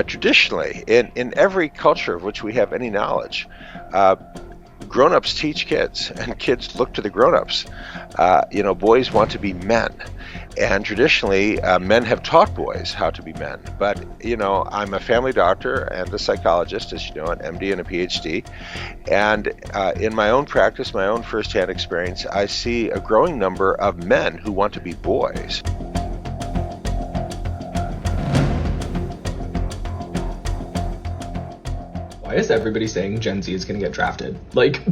Traditionally, in every culture of which we have any knowledge, grown-ups teach kids, and kids look to the grown-ups. Boys want to be men, and traditionally, men have taught boys how to be men. But I'm a family doctor and a psychologist, as you know, an MD and a PhD. And in my own practice, my own firsthand experience, I see a growing number of men who want to be boys. Why is everybody saying Gen Z is going to get drafted? Like,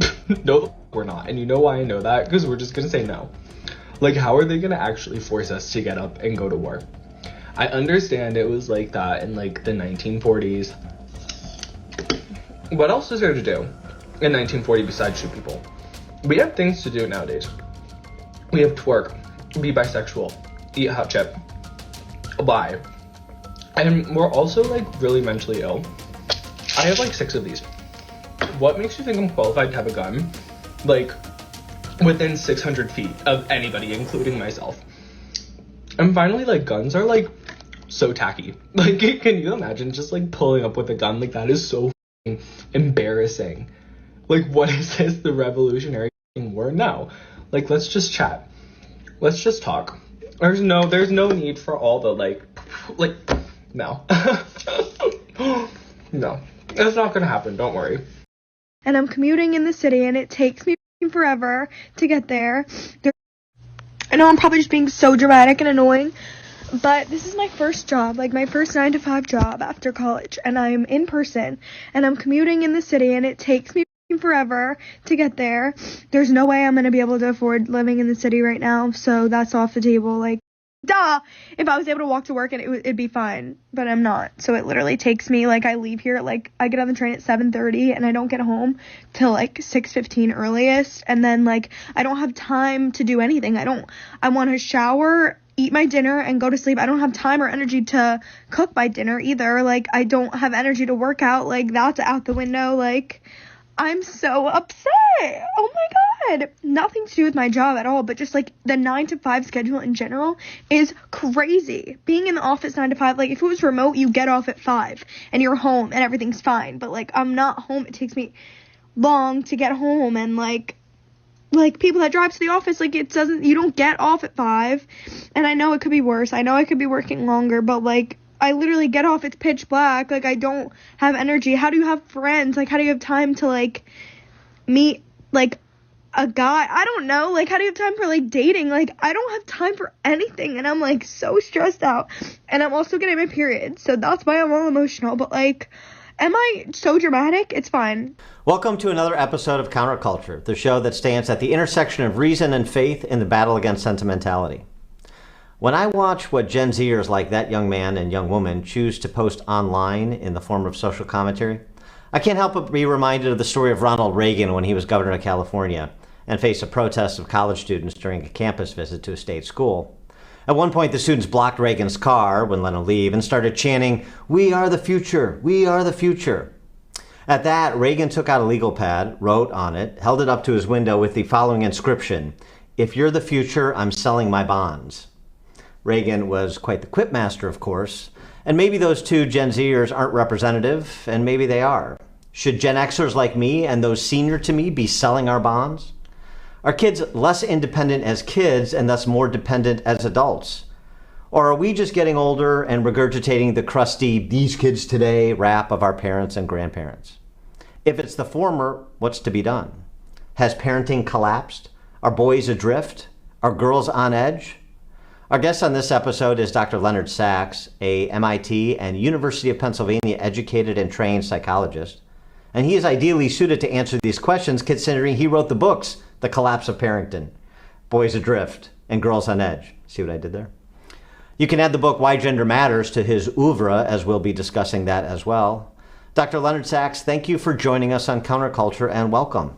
no, we're not. And you know why I know that? Because we're just going to say no. Like, how are they going to actually force us to get up and go to war? I understand it was like that in, like, the 1940s. What else is there to do in 1940 besides shoot people? We have things to do nowadays. We have twerk, be bisexual, eat hot chip, lie. And we're also, like, really mentally ill. I have like 6 of these. What makes you think I'm qualified to have a gun, like, within 600 feet of anybody, including myself? And finally, like, guns are, like, so tacky. Like, can you imagine just, like, pulling up with a gun? Like, that is so embarrassing. Like, what is this, the Revolutionary War? No. Like, let's just chat. Let's just talk. There's no need for all the, like, no. No. It's not gonna happen, don't worry. And I'm commuting in the city, and it takes me forever to get there. I know I'm probably just being so dramatic and annoying, but this is my first job, like my first 9-to-5 job after college, and I'm in person, and I'm commuting in the city, and it takes me forever to get there. There's no way I'm gonna be able to afford living in the city right now, so that's off the table. Like, duh! If I was able to walk to work, and it'd be fine, but I'm not. So it literally takes me, like, I leave here, like, I get on the train at 7:30, and I don't get home till, like, 6:15 earliest, and then, like, I don't have time to do anything. I want to shower, eat my dinner, and go to sleep. I don't have time or energy to cook my dinner either. Like, I don't have energy to work out. Like, that's out the window. Like, I'm so upset. Oh my god. Nothing to do with my job at all, but just like the 9-to-5 schedule in general is crazy. Being in the office 9-to-5, like if it was remote, you get off at 5 and you're home and everything's fine. But like I'm not home. It takes me long to get home, and like people that drive to the office, like you don't get off at 5. And I know it could be worse. I know I could be working longer, but like I literally get off, it's pitch black, like, I don't have energy. How do you have friends? Like, how do you have time to, like, meet, like, a guy? I don't know. Like, how do you have time for, like, dating? Like, I don't have time for anything, and I'm, like, so stressed out. And I'm also getting my period, so that's why I'm all emotional. But, like, am I so dramatic? It's fine. Welcome to another episode of Counterculture, the show that stands at the intersection of reason and faith in the battle against sentimentality. When I watch what Gen Zers like that young man and young woman choose to post online in the form of social commentary, I can't help but be reminded of the story of Ronald Reagan when he was governor of California and faced a protest of college students during a campus visit to a state school. At one point, the students blocked Reagan's car, wouldn't let him leave, and started chanting, "We are the future, we are the future." At that, Reagan took out a legal pad, wrote on it, held it up to his window with the following inscription: "If you're the future, I'm selling my bonds." Reagan was quite the quipmaster, of course, and maybe those two Gen Zers aren't representative, and maybe they are. Should Gen Xers like me and those senior to me be selling our bonds? Are kids less independent as kids and thus more dependent as adults? Or are we just getting older and regurgitating the crusty "these kids today" rap of our parents and grandparents? If it's the former, what's to be done? Has parenting collapsed? Are boys adrift? Are girls on edge? Our guest on this episode is Dr. Leonard Sax, a MIT and University of Pennsylvania educated and trained psychologist. And he is ideally suited to answer these questions considering he wrote the books, The Collapse of Parenting, Boys Adrift, and Girls on Edge. See what I did there? You can add the book Why Gender Matters to his oeuvre, as we'll be discussing that as well. Dr. Leonard Sax, thank you for joining us on Counterculture, and welcome.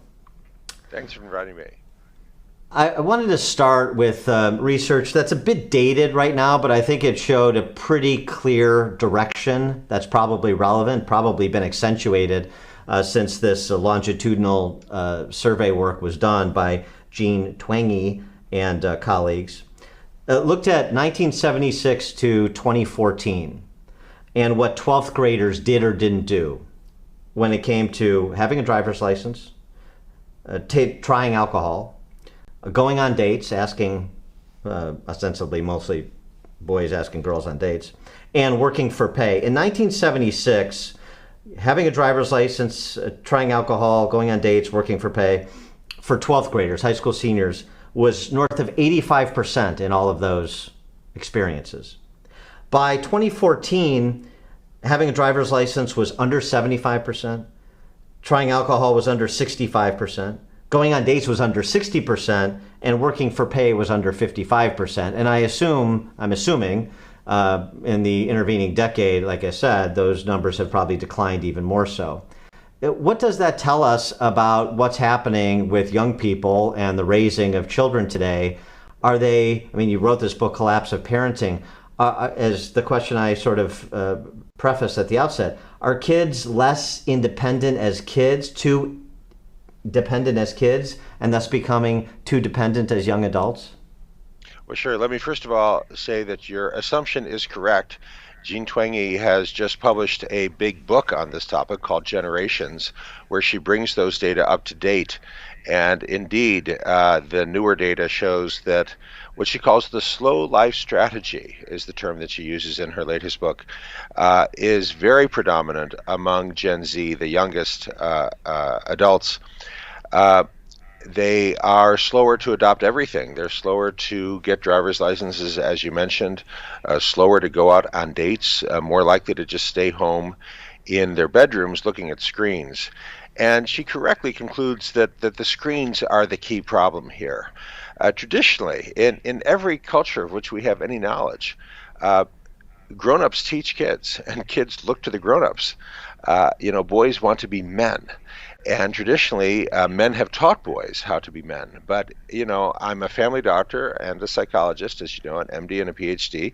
Thanks for inviting me. I wanted to start with research that's a bit dated right now, but I think it showed a pretty clear direction that's probably relevant, probably been accentuated since this longitudinal survey work was done by Jean Twenge and colleagues. Looked at 1976 to 2014. and what 12th graders did or didn't do when it came to having a driver's license, trying alcohol, going on dates, asking, ostensibly mostly boys asking girls on dates, and working for pay. In 1976, having a driver's license, trying alcohol, going on dates, working for pay, for 12th graders, high school seniors, was north of 85% in all of those experiences. By 2014, having a driver's license was under 75%, trying alcohol was under 65%, going on dates was under 60%, and working for pay was under 55%. And I'm assuming, in the intervening decade, like I said, those numbers have probably declined even more so. What does that tell us about what's happening with young people and the raising of children today? You wrote this book, Collapse of Parenting, as the question I sort of prefaced at the outset. Are kids less independent as kids, too dependent as kids, and thus becoming too dependent as young adults? Well, sure. Let me first of all say that your assumption is correct. Jean Twenge has just published a big book on this topic called Generations, where she brings those data up to date. And indeed, the newer data shows that what she calls the slow life strategy is the term that she uses in her latest book, is very predominant among Gen Z, the youngest adults. They are slower to adopt everything. They're slower to get driver's licenses, as you mentioned, slower to go out on dates, more likely to just stay home in their bedrooms looking at screens. And she correctly concludes that the screens are the key problem here. Traditionally, in every culture of which we have any knowledge, grown-ups teach kids, and kids look to the grown-ups. Boys want to be men. And traditionally, men have taught boys how to be men. But, I'm a family doctor and a psychologist, as you know, an MD and a PhD.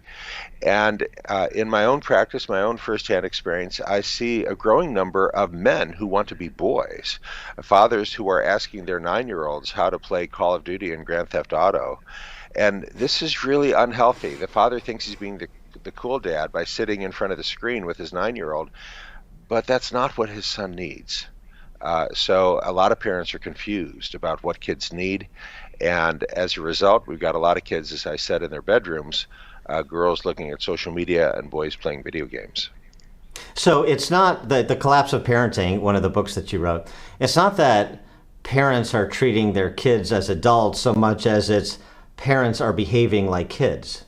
And in my own practice, my own firsthand experience, I see a growing number of men who want to be boys, fathers who are asking their 9-year-olds how to play Call of Duty and Grand Theft Auto. And this is really unhealthy. The father thinks he's being the cool dad by sitting in front of the screen with his 9-year-old, but that's not what his son needs. So a lot of parents are confused about what kids need, and as a result, we've got a lot of kids, as I said, in their bedrooms, girls looking at social media and boys playing video games. So it's not the Collapse of Parenting, one of the books that you wrote, it's not that parents are treating their kids as adults so much as it's parents are behaving like kids.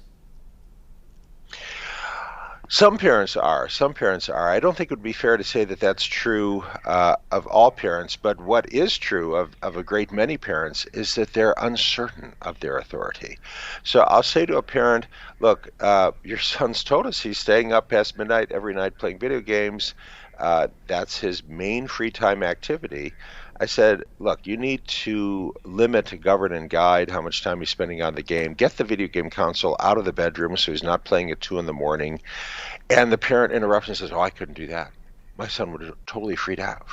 Some parents are. I don't think it would be fair to say that that's true of all parents, but what is true of a great many parents is that they're uncertain of their authority. So I'll say to a parent, look, your son's told us he's staying up past midnight every night playing video games. That's his main free time activity. I said, look, you need to limit, govern, and guide how much time he's spending on the game. Get the video game console out of the bedroom so he's not playing at 2 a.m. And the parent interrupts and says, oh, I couldn't do that. My son would totally freak out.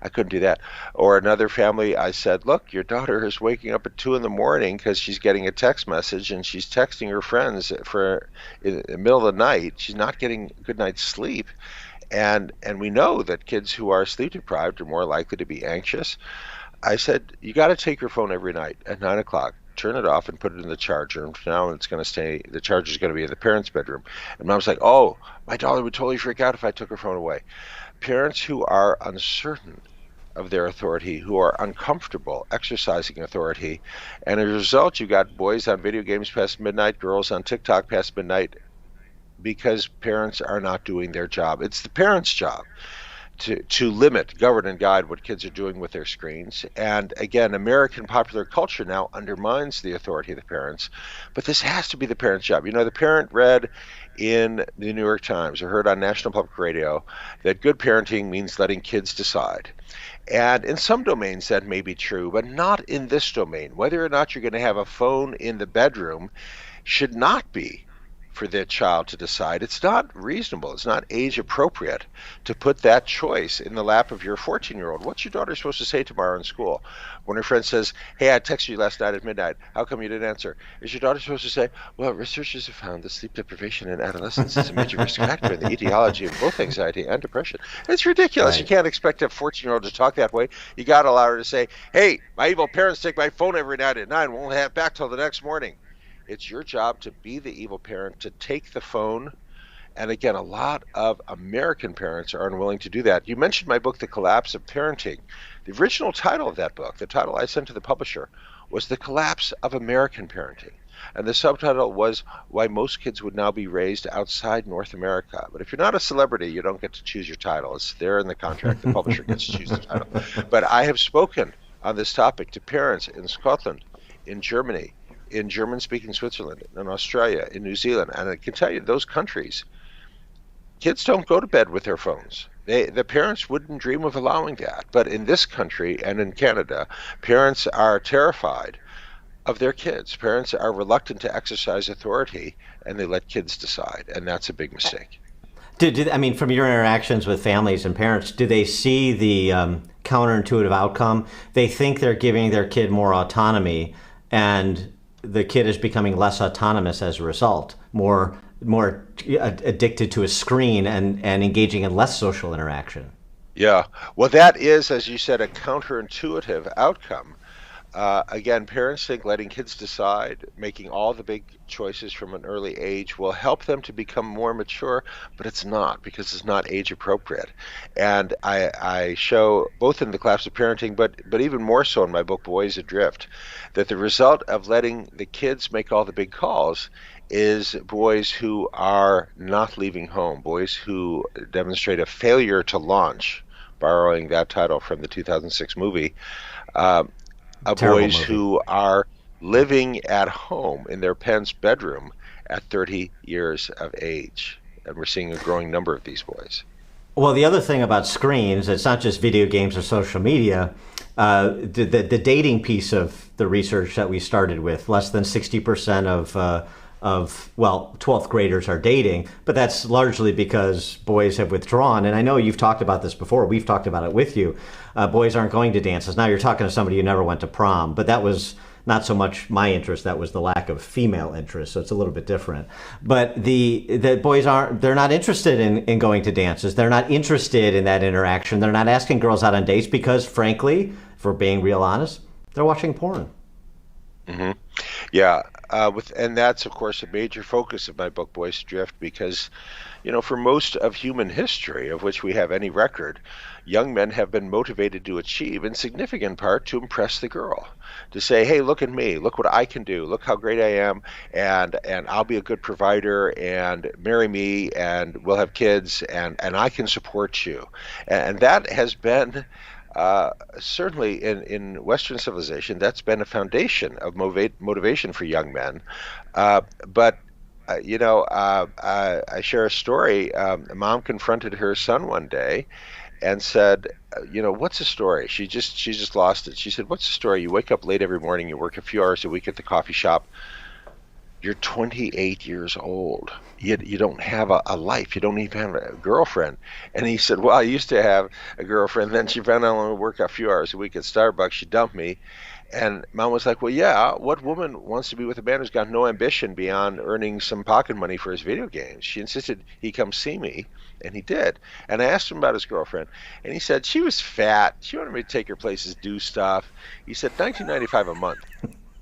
I couldn't do that. Or another family, I said, look, your daughter is waking up at 2 a.m. because she's getting a text message and she's texting her friends in the middle of the night. She's not getting a good night's sleep. And we know that kids who are sleep deprived are more likely to be anxious. I said, you got to take your phone every night at 9 o'clock, turn it off and put it in the charger. And from now on, the charger is going to be in the parents' bedroom. And mom's like, oh, my daughter would totally freak out if I took her phone away. Parents who are uncertain of their authority, who are uncomfortable exercising authority. And as a result, you got boys on video games past midnight, girls on TikTok past midnight, because parents are not doing their job. It's the parents' job to limit, govern, and guide what kids are doing with their screens. And again, American popular culture now undermines the authority of the parents, but this has to be the parents' job. The parent read in the New York Times or heard on National Public Radio that good parenting means letting kids decide. And in some domains that may be true, but not in this domain. Whether or not you're going to have a phone in the bedroom should not be for their child to decide. It's not reasonable. It's not age appropriate to put that choice in the lap of your 14-year-old. What's your daughter supposed to say tomorrow in school? When her friend says, hey, I texted you last night at midnight. How come you didn't answer? Is your daughter supposed to say, well, researchers have found that sleep deprivation in adolescence is a major risk factor in the etiology of both anxiety and depression? It's ridiculous. Right. You can't expect a 14-year-old to talk that way. You got to allow her to say, hey, my evil parents take my phone every night at 9. Won't have it back till the next morning. It's your job to be the evil parent, to take the phone. And again, a lot of American parents are unwilling to do that. You mentioned my book, The Collapse of Parenting. The original title of that book, the title I sent to the publisher, was The Collapse of American Parenting. And the subtitle was Why Most Kids Would Now Be Raised Outside North America. But if you're not a celebrity, you don't get to choose your title. It's there in the contract. The publisher gets to choose the title. But I have spoken on this topic to parents in Scotland, in Germany, in German-speaking Switzerland, in Australia, in New Zealand. And I can tell you, those countries, kids don't go to bed with their phones. The parents wouldn't dream of allowing that. But in this country and in Canada, parents are terrified of their kids. Parents are reluctant to exercise authority, and they let kids decide. And that's a big mistake. I mean, from your interactions with families and parents, do they see the counterintuitive outcome? They think they're giving their kid more autonomy, and the kid is becoming less autonomous as a result, more addicted to a screen and engaging in less social interaction. Yeah. Well, that is, as you said, a counterintuitive outcome. Again, parents think letting kids decide, making all the big choices from an early age will help them to become more mature, but it's not, because it's not age appropriate. And I show, both in The Collapse of Parenting, but even more so in my book, Boys Adrift, that the result of letting the kids make all the big calls is boys who are not leaving home, boys who demonstrate a failure to launch, borrowing that title from the 2006 movie, boys who are living at home in their parents' bedroom at 30 years of age. And we're seeing a growing number of these boys. Well, the other thing about screens, it's not just video games or social media. The dating piece of the research that we started with, less than 60% of 12th graders are dating, but that's largely because boys have withdrawn. And I know you've talked about this before. We've talked about it with you. Boys aren't going to dances. Now you're talking to somebody who never went to prom, but that was not so much my interest. That was the lack of female interest. So it's a little bit different. But the boys they're not interested in going to dances. They're not interested in that interaction. They're not asking girls out on dates because, frankly, if we're being real honest, they're watching porn. Mm-hmm. Yeah. And that's, of course, a major focus of my book, Boys Adrift, because, for most of human history, of which we have any record, young men have been motivated to achieve, in significant part, to impress the girl. To say, hey, look at me, look what I can do, look how great I am, and I'll be a good provider, and marry me, and we'll have kids, and I can support you. And that has been... certainly in Western civilization, that's been a foundation of motivation for young men. I share a story. A mom confronted her son one day and said, what's the story? She just lost it. She said, what's the story? You wake up late every morning, you work a few hours a week at the coffee shop. You're 28 years old. You don't have a life. You don't even have a girlfriend. And he said, well, I used to have a girlfriend. Then she found out I only work a few hours a week at Starbucks. She dumped me. And Mom was like, well, yeah, what woman wants to be with a man who's got no ambition beyond earning some pocket money for his video games? She insisted he come see me, and he did. And I asked him about his girlfriend, and he said she was fat. She wanted me to take her places, do stuff. He said $19.95 a month.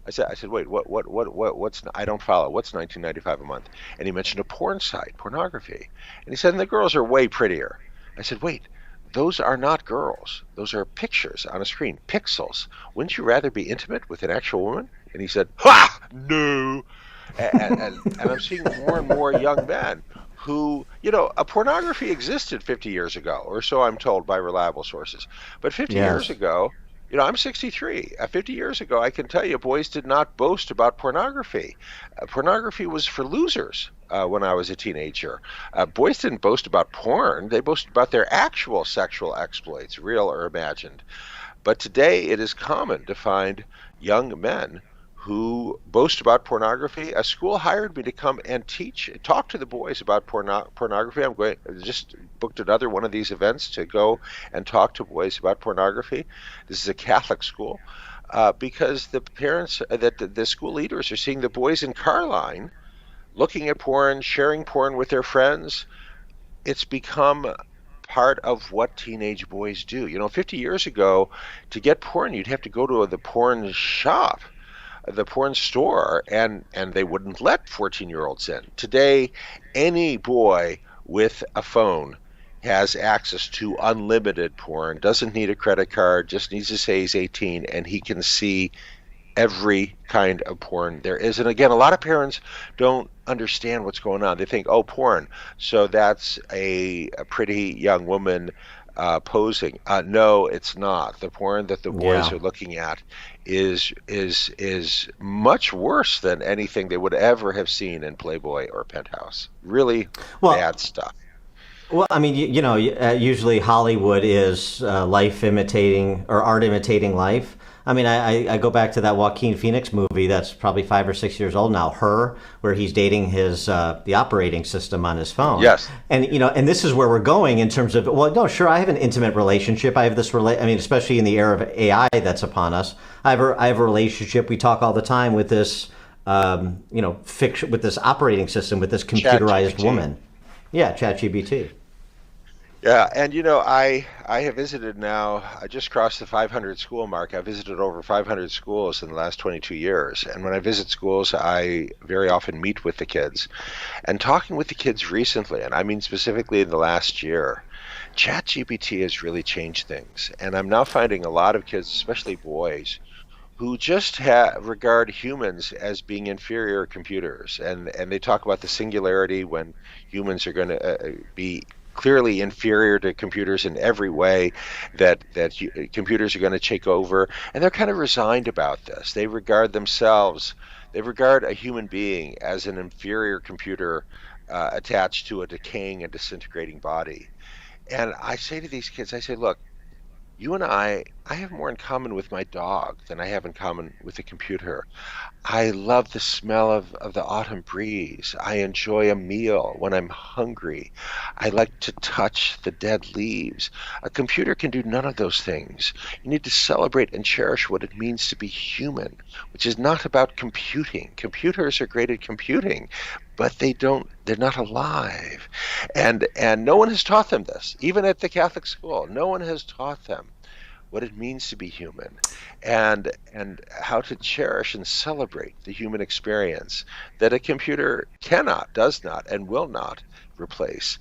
I said, wait, what's, I don't follow. What's $19.95 a month? And he mentioned a porn site, Pornography. And he said, and the girls are way prettier. I said, wait, those are not girls. Those are pictures on a screen, pixels. Wouldn't you rather be intimate with an actual woman? And he said, ha, no. And I'm seeing more and more young men who, a pornography existed 50 years ago, or so I'm told by reliable sources. But 50 years ago, I'm 63. 50 years ago, I can tell you, boys did not boast about pornography. Pornography was for losers when I was a teenager. Boys didn't boast about porn. They boasted about their actual sexual exploits, real or imagined. But today, it is common to find young men who boast about pornography. A school hired me to come and talk to the boys about pornography. Just booked another one of these events to go and talk to boys about pornography. This is a Catholic school. Because the parents, the school leaders are seeing the boys in car line looking at porn, sharing porn with their friends. It's become part of what teenage boys do. 50 years ago, to get porn, you'd have to go to the porn shop, the porn store, and they wouldn't let 14-year-olds in. Today, any boy with a phone has access to unlimited porn, doesn't need a credit card, just needs to say he's 18, and he can see every kind of porn there is. And again, a lot of parents don't understand what's going on. They think, oh, porn, so that's a pretty young woman posing. No, it's not. The porn that the boys are looking at is much worse than anything they would ever have seen in Playboy or Penthouse. Really bad stuff. Well, I mean, usually Hollywood is life imitating or art imitating life. I mean, I go back to that Joaquin Phoenix movie that's probably 5 or 6 years old now, Her, where he's dating his the operating system on his phone. Yes. And and this is where we're going in terms of, well, no, sure, I have an intimate relationship. I have this I mean, especially in the era of AI that's upon us. I have a relationship. We talk all the time with this fiction, with this operating system, with this computerized woman. Yeah, ChatGPT. Yeah, and I have visited now, I just crossed the 500 school mark. I visited over 500 schools in the last 22 years. And when I visit schools, I very often meet with the kids. And talking with the kids recently, and I mean specifically in the last year, ChatGPT has really changed things. And I'm now finding a lot of kids, especially boys, who just regard humans as being inferior computers. And they talk about the singularity when humans are going to be clearly inferior to computers in every way, that computers are going to take over, and they're kind of resigned about this. They regard a human being as an inferior computer attached to a decaying and disintegrating body. And I say to these kids, I say, look, you and I have more in common with my dog than I have in common with the computer. I love the smell of the autumn breeze. I enjoy a meal when I'm hungry. I like to touch the dead leaves. A computer can do none of those things. You need to celebrate and cherish what it means to be human, which is not about computing. Computers are great at computing, but they're not alive. And no one has taught them this. Even at the Catholic school, no one has taught them what it means to be human, and how to cherish and celebrate the human experience that a computer does not, and will not replace.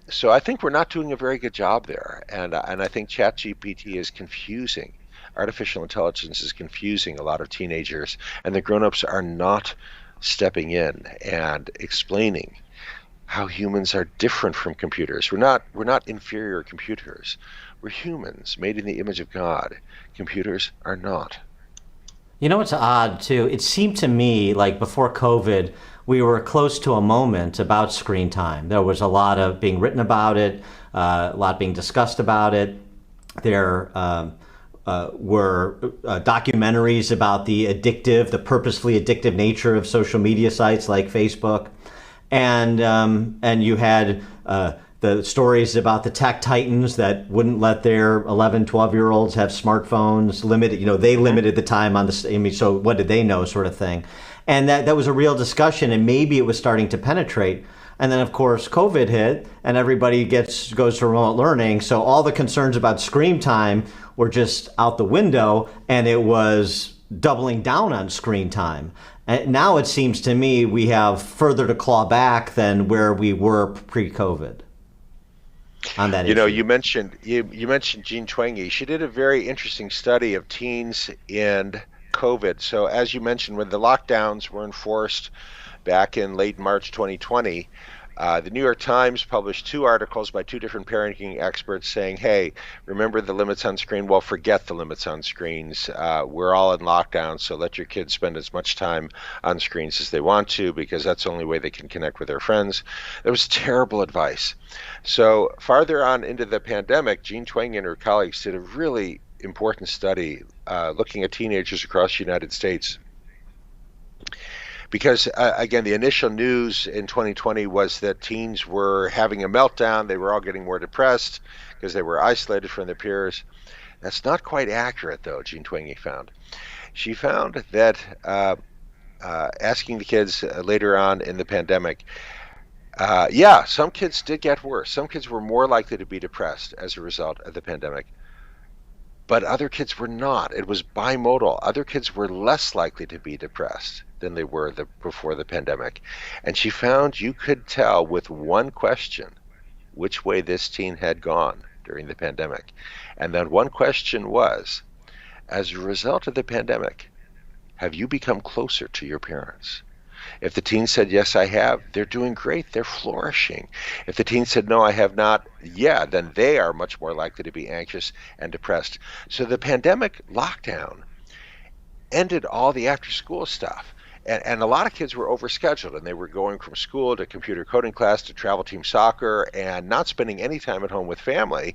So I think we're not doing a very good job there, and I think ChatGPT is confusing. Artificial intelligence is confusing a lot of teenagers, and the grown-ups are not stepping in and explaining how humans are different from computers. We're not inferior computers. We're humans made in the image of God. Computers are not. What's odd too? It seemed to me like before COVID, we were close to a moment about screen time. There was a lot of being written about it, a lot being discussed about it. There were documentaries about the purposefully addictive nature of social media sites like Facebook, and you had the stories about the tech titans that wouldn't let their 11, 12-year-olds have smartphones. They limited the time on the. I mean, so what did they know, sort of thing, and that was a real discussion, and maybe it was starting to penetrate. And then, of course, COVID hit, and everybody goes to remote learning. So all the concerns about screen time were just out the window, and it was doubling down on screen time. And now it seems to me we have further to claw back than where we were pre-COVID on that issue. You mentioned Jean Twenge. She did a very interesting study of teens and COVID. So as you mentioned, when the lockdowns were enforced back in late March 2020, the New York Times published 2 articles by 2 different parenting experts saying, hey, remember the limits on screen? Well, forget the limits on screens. We're all in lockdown, so let your kids spend as much time on screens as they want to, because that's the only way they can connect with their friends. That was terrible advice. So farther on into the pandemic, Jean Twenge and her colleagues did a really important study looking at teenagers across the United States Because again, the initial news in 2020 was that teens were having a meltdown. They were all getting more depressed because they were isolated from their peers. That's not quite accurate, though, Jean Twenge found. She found that asking the kids later on in the pandemic, some kids did get worse. Some kids were more likely to be depressed as a result of the pandemic. But other kids were not. It was bimodal. Other kids were less likely to be depressed than they were before the pandemic. And she found you could tell with one question which way this teen had gone during the pandemic. And that one question was, as a result of the pandemic, have you become closer to your parents? If the teen said, yes, I have, they're doing great. They're flourishing. If the teen said, no, I have not, then they are much more likely to be anxious and depressed. So the pandemic lockdown ended all the after-school stuff. And a lot of kids were overscheduled, and they were going from school to computer coding class to travel team soccer and not spending any time at home with family.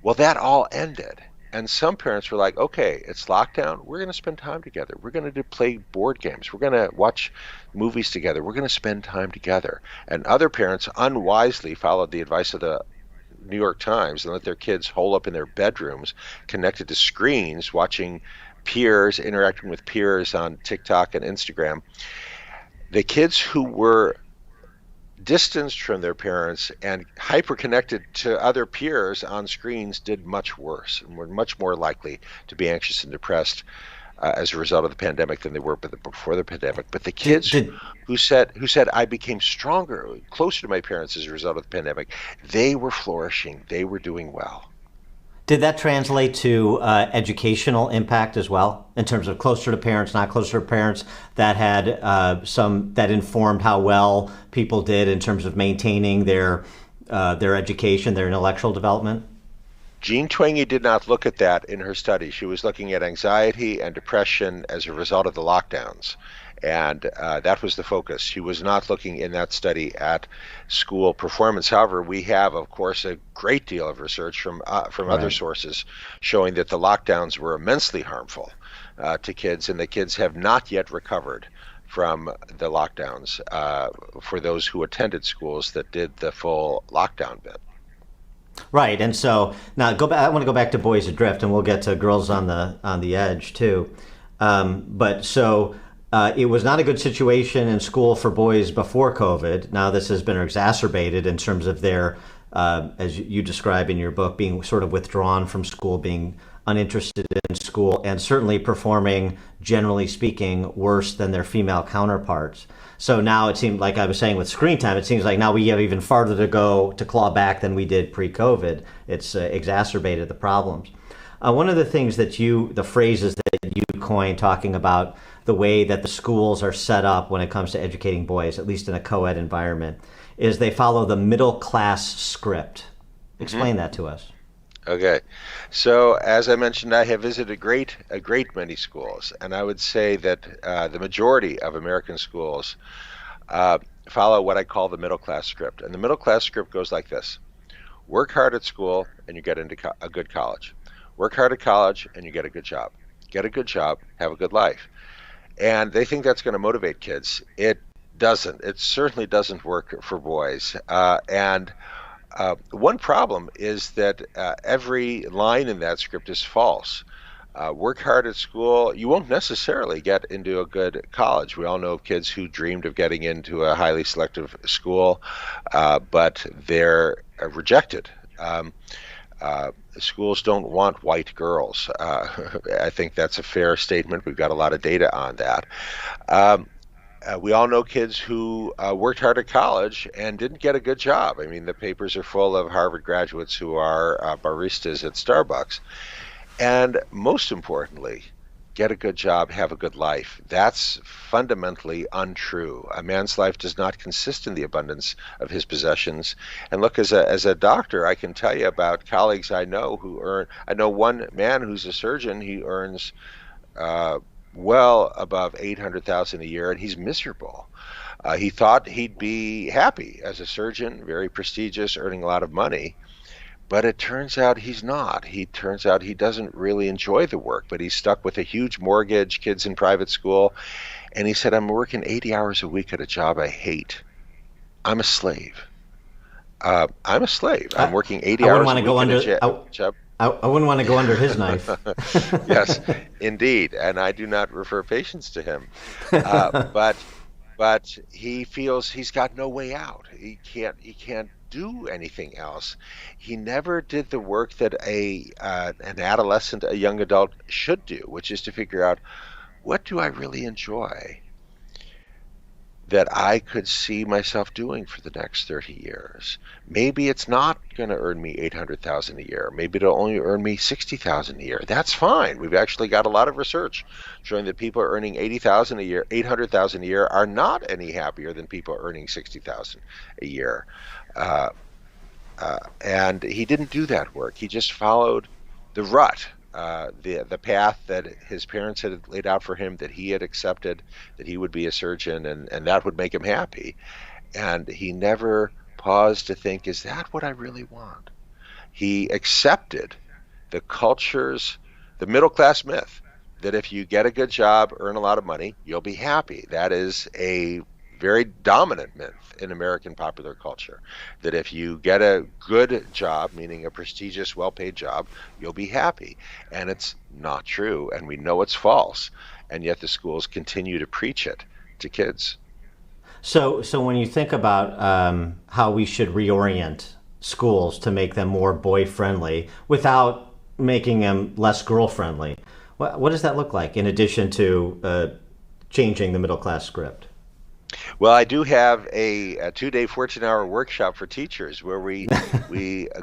Well, that all ended. And some parents were like, okay, it's lockdown. We're going to spend time together. We're going to play board games. We're going to watch movies together. We're going to spend time together. And other parents unwisely followed the advice of the New York Times and let their kids hole up in their bedrooms connected to screens, watching peers, interacting with peers on TikTok and Instagram. The kids who were distanced from their parents and hyper-connected to other peers on screens did much worse and were much more likely to be anxious and depressed as a result of the pandemic than they were before the pandemic. But the kids who said I became stronger, closer to my parents as a result of the pandemic, they were flourishing. They were doing well. Did that translate to educational impact as well, in terms of closer to parents, not closer to parents, that had that informed how well people did in terms of maintaining their education, their intellectual development? Jean Twenge did not look at that in her study. She was looking at anxiety and depression as a result of the lockdowns. And that was the focus. She was not looking in that study at school performance. However, we have, of course, a great deal of research from other sources showing that the lockdowns were immensely harmful to kids, and the kids have not yet recovered from the lockdowns for those who attended schools that did the full lockdown bit. Right, and so now I want to go back to Boys Adrift, and we'll get to Girls on the Edge too. It was not a good situation in school for boys before COVID. Now this has been exacerbated in terms of their, as you describe in your book, being sort of withdrawn from school, being uninterested in school, and certainly performing, generally speaking, worse than their female counterparts. So now it seems like I was saying with screen time, it seems like now we have even farther to go to claw back than we did pre-COVID. It's exacerbated the problems. One of the things the phrases that you coined talking about the way that the schools are set up when it comes to educating boys, at least in a co-ed environment, is they follow the middle class script. Explain that to us. Okay. So as I mentioned, I have visited a great many schools, and I would say that the majority of American schools follow what I call the middle class script. And the middle class script goes like this: work hard at school and you get into a good college. Work hard at college and you get a good job. Get a good job, have a good life. And they think that's going to motivate kids. It doesn't. It certainly doesn't work for boys. One problem is that every line in that script is false. Work hard at school, you won't necessarily get into a good college. We all know of kids who dreamed of getting into a highly selective school, but they're rejected. Schools don't want white girls. I think that's a fair statement. We've got a lot of data on that. We all know kids who worked hard at college and didn't get a good job. I mean, the papers are full of Harvard graduates who are baristas at Starbucks. And most importantly, get a good job, have a good life. That's fundamentally untrue. A man's life does not consist in the abundance of his possessions. And look, as a doctor, I can tell you about colleagues I know I know one man who's a surgeon. He earns well above $800,000 a year, and he's miserable. He thought he'd be happy as a surgeon, very prestigious, earning a lot of money. But it turns out he's not. Turns out he doesn't really enjoy the work, but he's stuck with a huge mortgage, kids in private school, And he said, I'm working 80 hours a week at a job I hate. I'm a slave. I'm a slave. I'm working 80 I wouldn't hours want a to go week at a under. job. I wouldn't want to go under his knife. Yes, indeed. And I do not refer patients to him. But he feels he's got no way out. He can't do anything else. He never did the work that an adolescent, a young adult should do, which is to figure out, what do I really enjoy that I could see myself doing for the next 30 years? Maybe it's not going to earn me $800,000 a year. Maybe it'll only earn me $60,000 a year. That's fine. We've actually got a lot of research showing that people earning $80,000 a year, $800,000 a year are not any happier than people earning $60,000 a year. And he didn't do that work. He just followed the rut. The path that his parents had laid out for him, that he had accepted, that he would be a surgeon, and that would make him happy. And he never paused to think, is that what I really want? He accepted the middle class myth that if you get a good job, earn a lot of money, you'll be happy. That is a very dominant myth in American popular culture, that if you get a good job, meaning a prestigious, well-paid job, you'll be happy. And it's not true, and we know it's false, and yet the schools continue to preach it to kids. So when you think about how we should reorient schools to make them more boy-friendly without making them less girl-friendly, what does that look like, in addition to changing the middle-class script? Well, I do have a 2-day, 14-hour workshop for teachers where we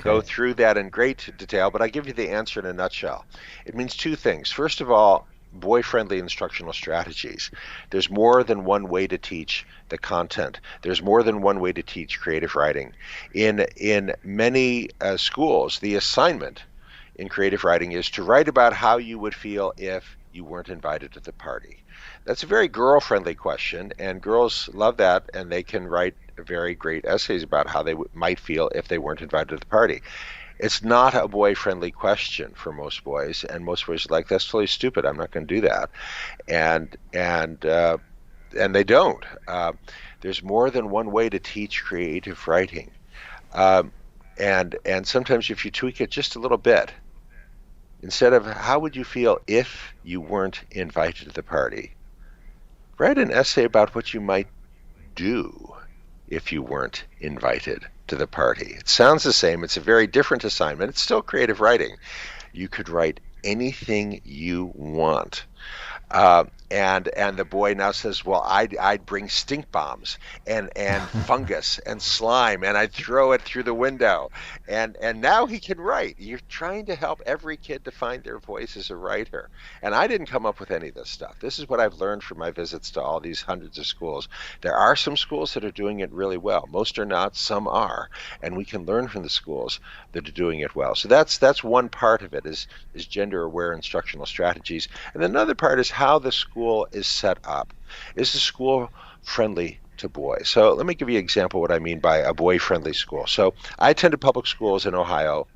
go through that in great detail, but I give you the answer in a nutshell. It means two things. First of all, boy-friendly instructional strategies. There's more than one way to teach the content. There's more than one way to teach creative writing. In many schools, the assignment in creative writing is to write about how you would feel if you weren't invited to the party. That's a very girl-friendly question, and girls love that, and they can write very great essays about how they might feel if they weren't invited to the party. It's not a boy-friendly question for most boys, and most boys are like, that's totally stupid, I'm not going to do that. And they don't. There's more than one way to teach creative writing. And sometimes if you tweak it just a little bit, instead of how would you feel if you weren't invited to the party, write an essay about what you might do if you weren't invited to the party. It sounds the same. It's a very different assignment. It's still creative writing. You could write anything you want. And the boy now says, well, I'd bring stink bombs and fungus and slime, and I'd throw it through the window. And now he can write. You're trying to help every kid to find their voice as a writer. And I didn't come up with any of this stuff. This is what I've learned from my visits to all these hundreds of schools. There are some schools that are doing it really well. Most are not, some are. And we can learn from the schools that are doing it well. So that's one part of it, is gender-aware instructional strategies. And another part is how the school is set up. Is the school friendly to boys? So let me give you an example of what I mean by a boy-friendly school. So I attended public schools in Ohio,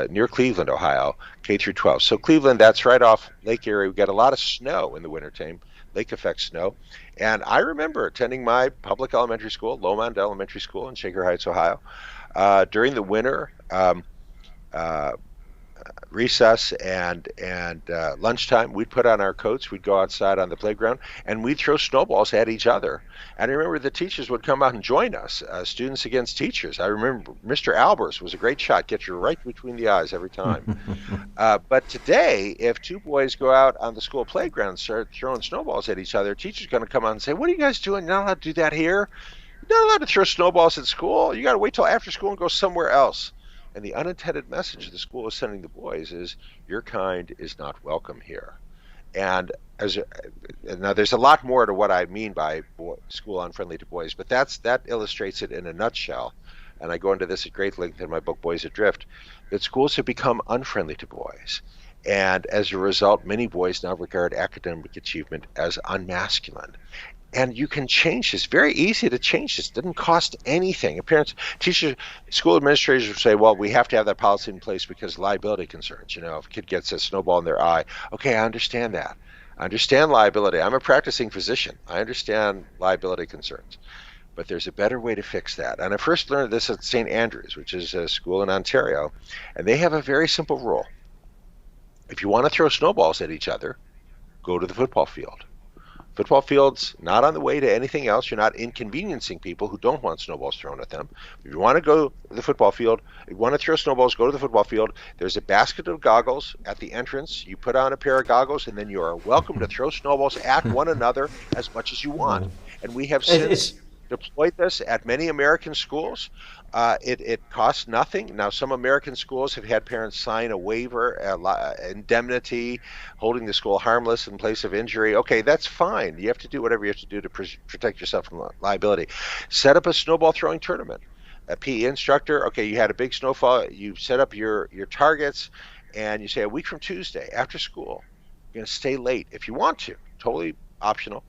near Cleveland, Ohio, K through 12. So Cleveland, that's right off Lake Erie. We get a lot of snow in the wintertime, lake effect snow. And I remember attending my public elementary school, Lomond Elementary School in Shaker Heights, Ohio. During the winter, recess and lunchtime, we'd put on our coats, we'd go outside on the playground, and we'd throw snowballs at each other. And I remember the teachers would come out and join us, students against teachers. I remember Mr. Albers was a great shot, get you right between the eyes every time. But today, if two boys go out on the school playground and start throwing snowballs at each other, teacher's going to come out and say, what are you guys doing? You're not allowed to do that here. You're not allowed to throw snowballs at school. You got to wait till after school and go somewhere else. And the unintended message the school is sending the boys is, your kind is not welcome here. And now there's a lot more to what I mean by school unfriendly to boys, but that illustrates it in a nutshell. And I go into this at great length in my book, Boys Adrift, that schools have become unfriendly to boys. And as a result, many boys now regard academic achievement as unmasculine. And you can change this. Very easy to change this. It doesn't cost anything. Parents, teachers, school administrators will say, well, we have to have that policy in place because liability concerns. You know, if a kid gets a snowball in their eye, okay, I understand that. Understand liability. I'm a practicing physician. I understand liability concerns. But there's a better way to fix that. And I first learned this at St. Andrews, which is a school in Ontario. And they have a very simple rule. If you want to throw snowballs at each other, go to the football field. Football field's not on the way to anything else. You're not inconveniencing people who don't want snowballs thrown at them. If you want to go to the football field, if you want to throw snowballs, go to the football field. There's a basket of goggles at the entrance. You put on a pair of goggles, and then you are welcome to throw snowballs at one another as much as you want. And we have since deployed this at many American schools. It costs nothing. Now, some American schools have had parents sign a waiver, indemnity, holding the school harmless in place of injury. Okay, that's fine. You have to do whatever you have to do to protect yourself from liability. Set up a snowball throwing tournament. A PE instructor, okay, you had a big snowfall. You set up your targets, and you say a week from Tuesday after school, you're going to stay late if you want to. Totally optional.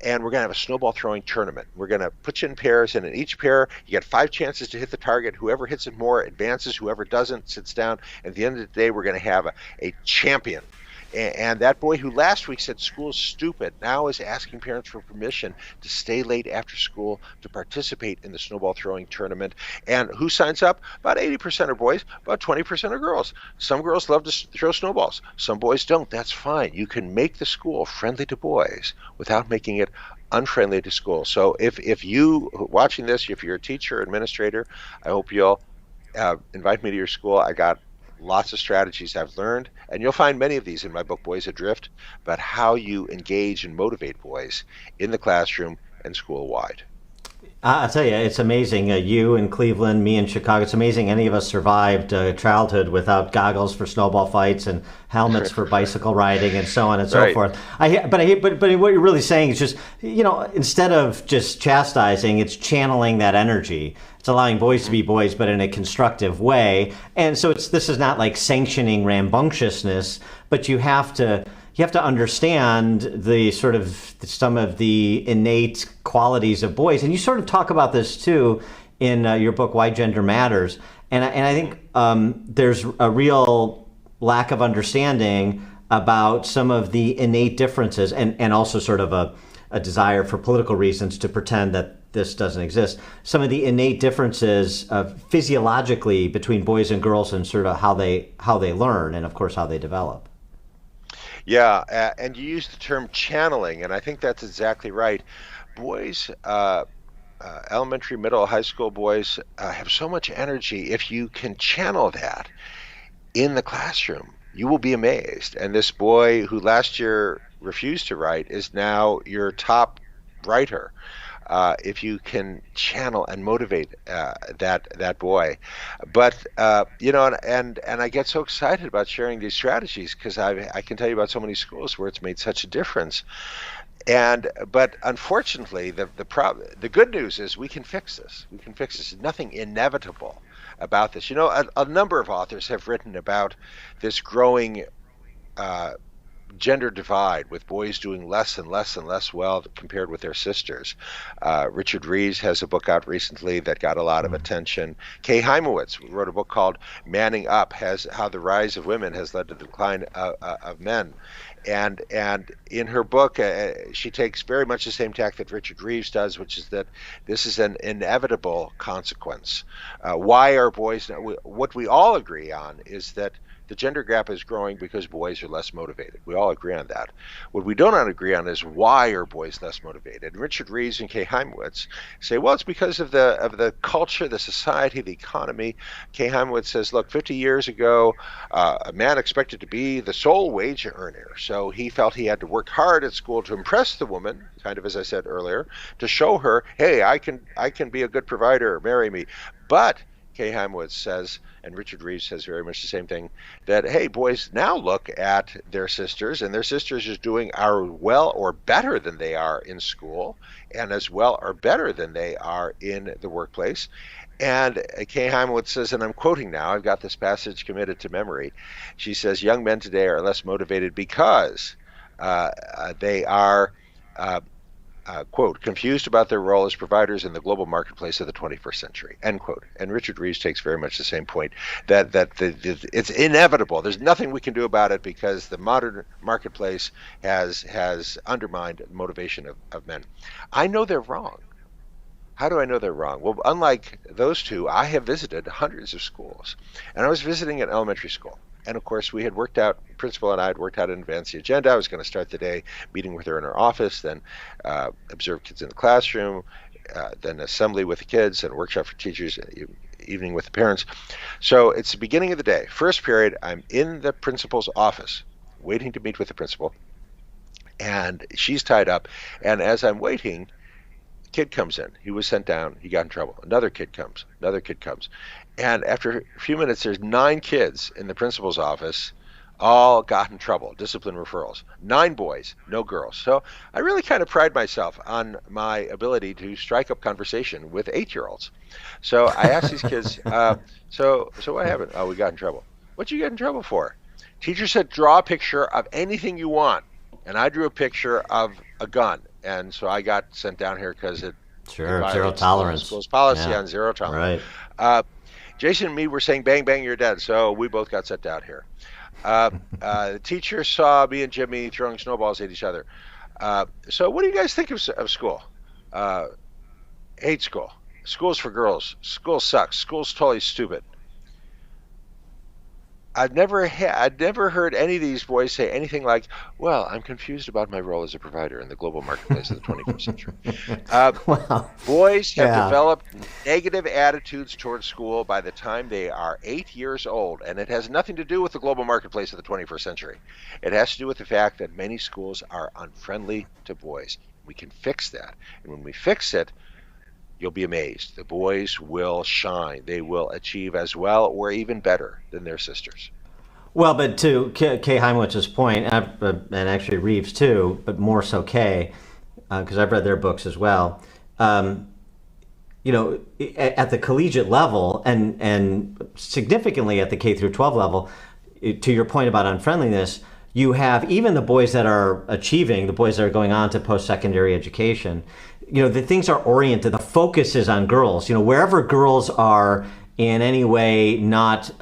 And we're going to have a snowball throwing tournament. We're going to put you in pairs, and in each pair, you get 5 chances to hit the target. Whoever hits it more advances. Whoever doesn't sits down. At the end of the day, we're going to have a champion. And that boy who last week said school's stupid now is asking parents for permission to stay late after school to participate in the snowball throwing tournament. And who signs up? About 80% are boys, about 20% are girls. Some girls love to throw snowballs. Some boys don't. That's fine. You can make the school friendly to boys without making it unfriendly to school. So if you watching this, if you're a teacher or administrator, I hope you'll invite me to your school. I got lots of strategies I've learned, and you'll find many of these in my book, Boys Adrift, about how you engage and motivate boys in the classroom and school-wide. I'll tell you, it's amazing. You in Cleveland, me in Chicago. It's amazing any of us survived childhood without goggles for snowball fights and helmets for bicycle riding and so on and so forth. But what you're really saying is just, instead of just chastising, it's channeling that energy. It's allowing boys to be boys, but in a constructive way. And so this is not like sanctioning rambunctiousness, but you have to understand the sort of some of the innate qualities of boys. And you sort of talk about this too in your book, Why Gender Matters. And I think there's a real lack of understanding about some of the innate differences and also sort of a desire for political reasons to pretend that this doesn't exist. Some of the innate differences physiologically between boys and girls and sort of how they learn and, of course, how they develop. Yeah, and you use the term channeling, and I think that's exactly right. Boys, elementary, middle, high school boys have so much energy. If you can channel that in the classroom, you will be amazed. And this boy who last year refused to write is now your top writer. If you can channel and motivate that boy. But and I get so excited about sharing these strategies because I can tell you about so many schools where it's made such a difference. But unfortunately, the good news is we can fix this. We can fix this. There's nothing inevitable about this. A number of authors have written about this growing gender divide, with boys doing less and less and less well compared with their sisters. Richard Reeves has a book out recently that got a lot of attention. Kay Heimowitz wrote a book called Manning Up, how the rise of women has led to the decline of men. And in her book, she takes very much the same tack that Richard Reeves does, which is that this is an inevitable consequence. Why are boys? What we all agree on is that the gender gap is growing because boys are less motivated. We all agree on that. What we don't agree on is why are boys less motivated. And Richard Reeves and Kay Heimowitz say, well, it's because of the culture, the society, the economy. Kay Heimowitz says, look, 50 years ago, a man expected to be the sole wage earner. So he felt he had to work hard at school to impress the woman, kind of as I said earlier, to show her, hey, I can be a good provider, marry me. But Kay Heimowitz says, and Richard Reeves says very much the same thing, that, hey, boys now look at their sisters, and their sisters are doing well or better than they are in school, and as well or better than they are in the workplace. And Kay Heimowitz says, and I'm quoting now, I've got this passage committed to memory. She says, young men today are less motivated because they are quote, confused about their role as providers in the global marketplace of the 21st century, end quote. And Richard Reeves takes very much the same point, that it's inevitable. There's nothing we can do about it because the modern marketplace has undermined the motivation of men. I know they're wrong. How do I know they're wrong? Well, unlike those two, I have visited hundreds of schools, and I was visiting an elementary school. And of course, we had worked out, principal and I had worked out in advance the agenda. I was going to start the day meeting with her in her office, then observe kids in the classroom, then assembly with the kids, and a workshop for teachers, evening with the parents. So it's the beginning of the day. First period, I'm in the principal's office, waiting to meet with the principal, and she's tied up. And as I'm waiting, kid comes in. He was sent down. He got in trouble. Another kid comes. Another kid comes. And after a few minutes, there's 9 kids in the principal's office, all got in trouble, discipline referrals. 9 boys, no girls. So I really kind of pride myself on my ability to strike up conversation with 8-year-olds. So I asked these kids, so what happened? Oh, we got in trouble. What'd you get in trouble for? Teacher said, draw a picture of anything you want. And I drew a picture of a gun. And so I got sent down here because it zero tolerance. School's policy on zero tolerance. Right. Jason and me were saying, bang, bang, you're dead. So we both got sent down here. The teacher saw me and Jimmy throwing snowballs at each other. So what do you guys think of school? Hate school. School's for girls. School sucks. School's totally stupid. I'd never heard any of these boys say anything like, well, I'm confused about my role as a provider in the global marketplace of the 21st century. Wow. Boys have developed negative attitudes towards school by the time they are 8 years old, and it has nothing to do with the global marketplace of the 21st century. It has to do with the fact that many schools are unfriendly to boys. We can fix that, and when we fix it, you'll be amazed. The boys will shine. They will achieve as well or even better than their sisters. Well, but to Kay Heimlich's point, and actually Reeves too, but more so Kay, because I've read their books as well. At the collegiate level and significantly at the K through 12 level, to your point about unfriendliness, you have even the boys that are achieving, the boys that are going on to post-secondary education, the things are oriented, the focus is on girls. Wherever girls are in any way not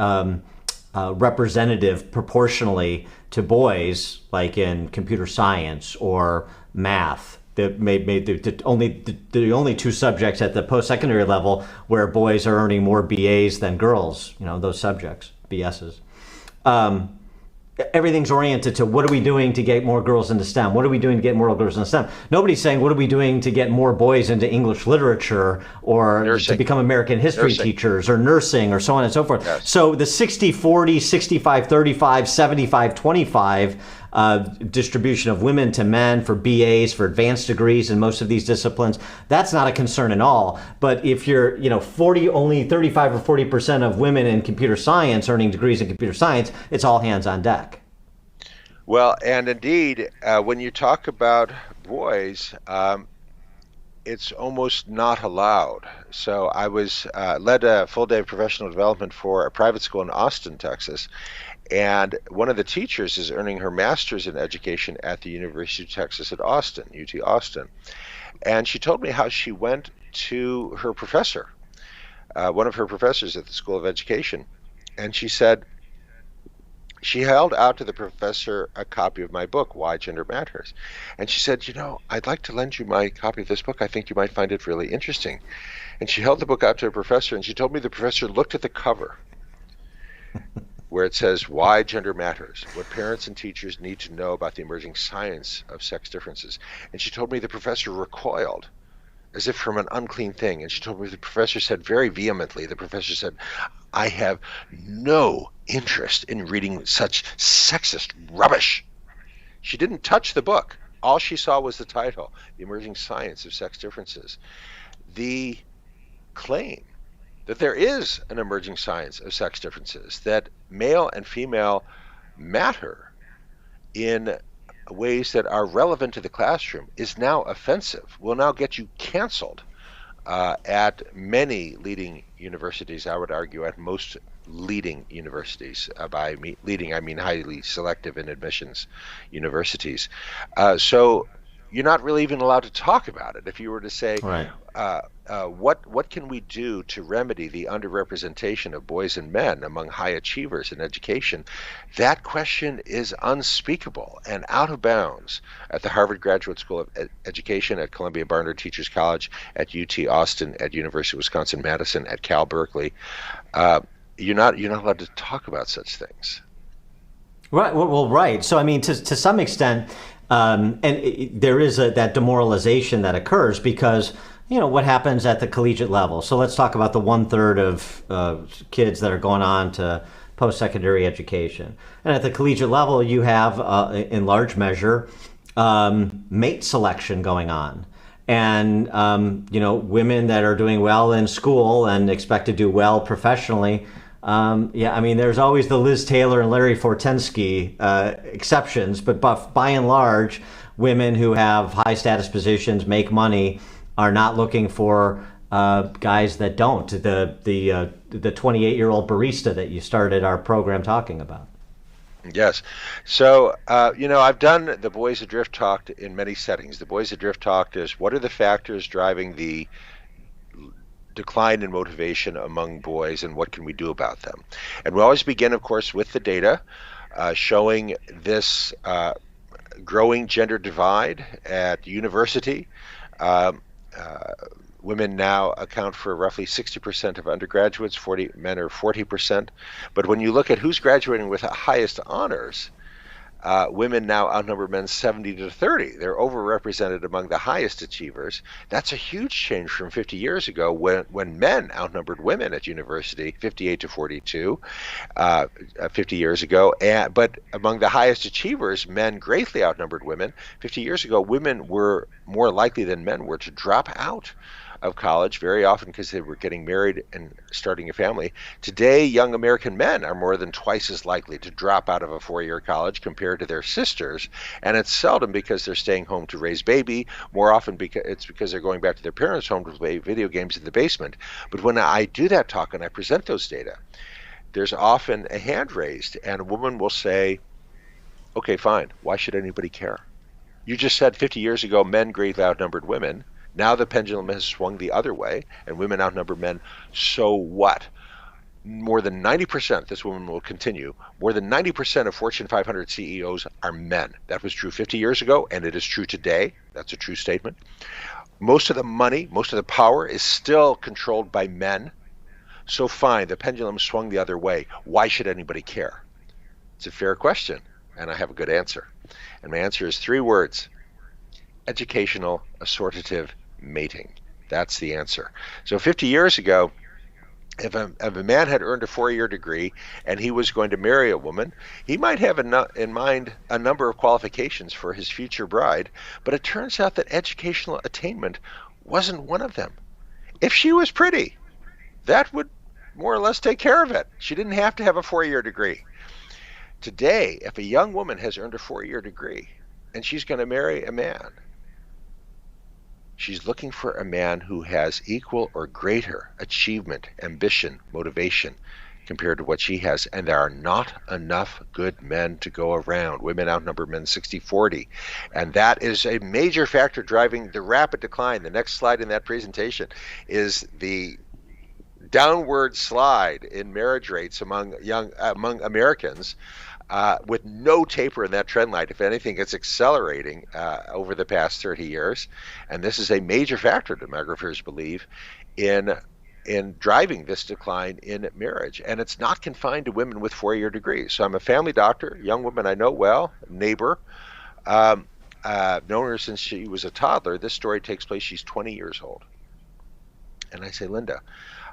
representative proportionally to boys, like in computer science or math, the only 2 subjects at the post-secondary level where boys are earning more BAs than girls, those subjects, BSs. Everything's oriented to what are we doing to get more girls into STEM? What are we doing to get more girls into STEM? Nobody's saying what are we doing to get more boys into English literature or nursing. To become American history teachers or nursing or so on and so forth. Yes. So the 60-40, 65-35, 75-25 distribution of women to men for BAs, for advanced degrees in most of these disciplines, that's not a concern at all. But if you're, only 35 or 40% of women in computer science earning degrees in computer science, it's all hands on deck. Well, and indeed, when you talk about boys, it's almost not allowed. So I led a full day of professional development for a private school in Austin, Texas. And one of the teachers is earning her master's in education at the University of Texas at Austin, UT Austin. And she told me how she went to her professor, one of her professors at the School of Education. And she said, she held out to the professor a copy of my book, Why Gender Matters. And she said, I'd like to lend you my copy of this book. I think you might find it really interesting. And she held the book out to her professor, and she told me the professor looked at the cover where it says, Why Gender Matters, what parents and teachers need to know about the emerging science of sex differences. And she told me the professor recoiled as if from an unclean thing. And she told me the professor said very vehemently, I have no interest in reading such sexist rubbish. She didn't touch the book. All she saw was the title, The Emerging Science of Sex Differences. The claim that there is an emerging science of sex differences, that male and female matter in ways that are relevant to the classroom, is now offensive, will now get you canceled at many leading universities. I would argue at most leading universities. By leading, I mean highly selective in admissions universities. So you're not really even allowed to talk about it. If you were to say, Right. what can we do to remedy the underrepresentation of boys and men among high achievers in education? That question is unspeakable and out of bounds at the Harvard Graduate School of Education, at Columbia Barnard Teachers College, at UT Austin, at University of Wisconsin-Madison, at Cal Berkeley. You're not allowed to talk about such things. Right. Well, right. So, I mean, to some extent, there is that demoralization that occurs because, what happens at the collegiate level. So let's talk about the 1/3 of kids that are going on to post-secondary education. And at the collegiate level, you have, in large measure, mate selection going on. And, women that are doing well in school and expect to do well professionally. There's always the Liz Taylor and Larry Fortensky exceptions, but by and large, women who have high status positions, make money, are not looking for guys that don't. The 28-year-old barista that you started our program talking about. Yes. So, I've done the Boys Adrift Talk in many settings. The Boys Adrift Talk is, what are the factors driving the decline in motivation among boys, and what can we do about them? And we always begin, of course, with the data showing this growing gender divide at university. Women now account for roughly 60% of undergraduates, men are 40%. But when you look at who's graduating with the highest honors, women now outnumber men 70-30. They're overrepresented among the highest achievers. That's a huge change from 50 years ago when men outnumbered women at university 58-42, 50 years ago. But among the highest achievers, men greatly outnumbered women. 50 years ago, women were more likely than men were to drop out of college, very often because they were getting married and starting a family. Today, young American men are more than twice as likely to drop out of a 4-year college compared to their sisters, and it's seldom because they're staying home to raise baby. More often because they're going back to their parents' home to play video games in the basement. But when I do that talk and I present those data, there's often a hand raised, and a woman will say, okay, fine, why should anybody care? You just said 50 years ago men greatly outnumbered women. Now the pendulum has swung the other way, and women outnumber men. So what? More than 90%, this woman will continue, more than 90% of Fortune 500 CEOs are men. That was true 50 years ago, and it is true today. That's a true statement. Most of the money, most of the power is still controlled by men. So fine, the pendulum swung the other way. Why should anybody care? It's a fair question, and I have a good answer. And my answer is 3 words: educational, assortative, mating. That's the answer. So 50 years ago, if a man had earned a 4-year degree and he was going to marry a woman, he might have in mind a number of qualifications for his future bride, but it turns out that educational attainment wasn't one of them. If she was pretty, that would more or less take care of it. She didn't have to have a 4-year degree. Today, if a young woman has earned a 4-year degree and she's going to marry a man, she's looking for a man who has equal or greater achievement, ambition, motivation compared to what she has. And there are not enough good men to go around. Women outnumber men 60-40. And that is a major factor driving the rapid decline. The next slide in that presentation is the downward slide in marriage rates among Americans. With no taper in that trend line. If anything, it's accelerating over the past 30 years. And this is a major factor, demographers believe, in driving this decline in marriage. And it's not confined to women with 4-year degrees. So I'm a family doctor, young woman I know well, neighbor, known her since she was a toddler. This story takes place, she's 20 years old. And I say, Linda,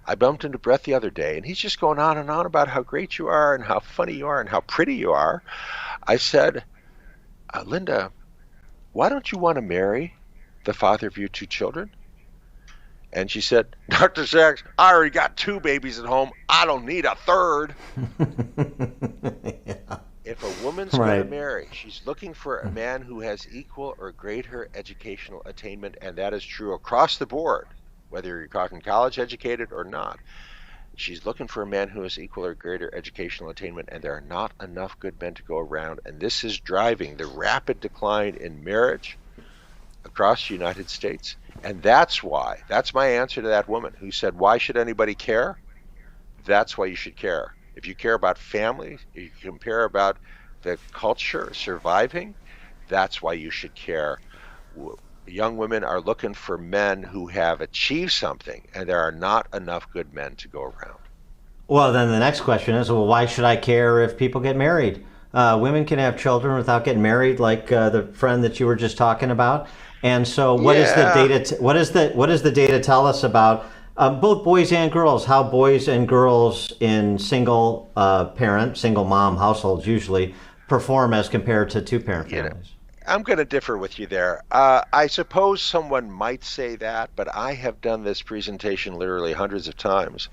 I bumped into Brett the other day, and he's just going on and on about how great you are and how funny you are and how pretty you are. I said, Linda, why don't you want to marry the father of your 2 children? And she said, Dr. Sax, I already got 2 babies at home. I don't need a 3rd. Yeah. If a woman's going to marry, she's looking for a man who has equal or greater educational attainment, and that is true across the board. Whether you're talking college educated or not, she's looking for a man who has equal or greater educational attainment, and there are not enough good men to go around. And this is driving the rapid decline in marriage, across the United States. And that's why, that's my answer to that woman who said, why should anybody care? That's why you should care. If you care about family, if you care about the culture surviving, that's why you should care. Young women are looking for men who have achieved something, and there are not enough good men to go around. Well, then the next question is, well, why should I care if people get married? Women can have children without getting married, like the friend that you were just talking about. And so, what is the data? What does the data tell us about both boys and girls? How boys and girls in single parent, single mom households usually perform as compared to two parent families? I'm going to differ with you there. I suppose someone might say that, but I have done this presentation literally hundreds of times,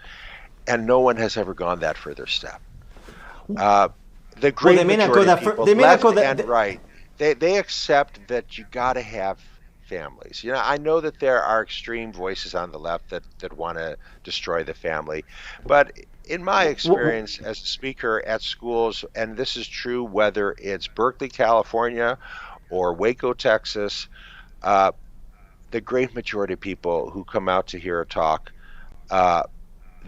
and no one has ever gone that further step. The great majority of people, left and right, they accept that you got to have families. You know, I know that there are extreme voices on the left that want to destroy the family, but in my experience as a speaker at schools, and this is true whether it's Berkeley, California, or Waco, Texas, the great majority of people who come out to hear a talk,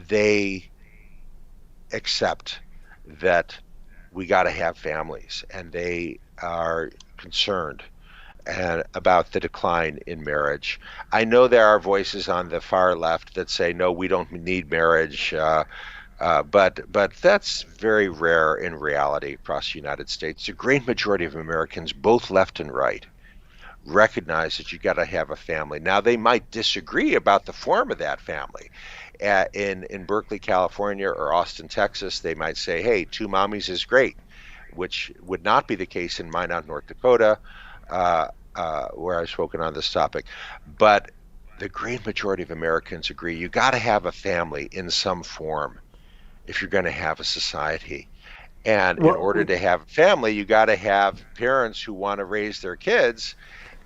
they accept that we got to have families, and they are concerned and about the decline in marriage. I know there are voices on the far left that say, no, we don't need marriage, but that's very rare in reality across the United States. The great majority of Americans, both left and right, recognize that you got to have a family. Now, they might disagree about the form of that family. In Berkeley, California, or Austin, Texas, they might say, hey, two mommies is great, which would not be the case in Minot, North Dakota, where I've spoken on this topic. But the great majority of Americans agree you got to have a family in some form if you're going to have a society. And in order to have a family, you got to have parents who want to raise their kids.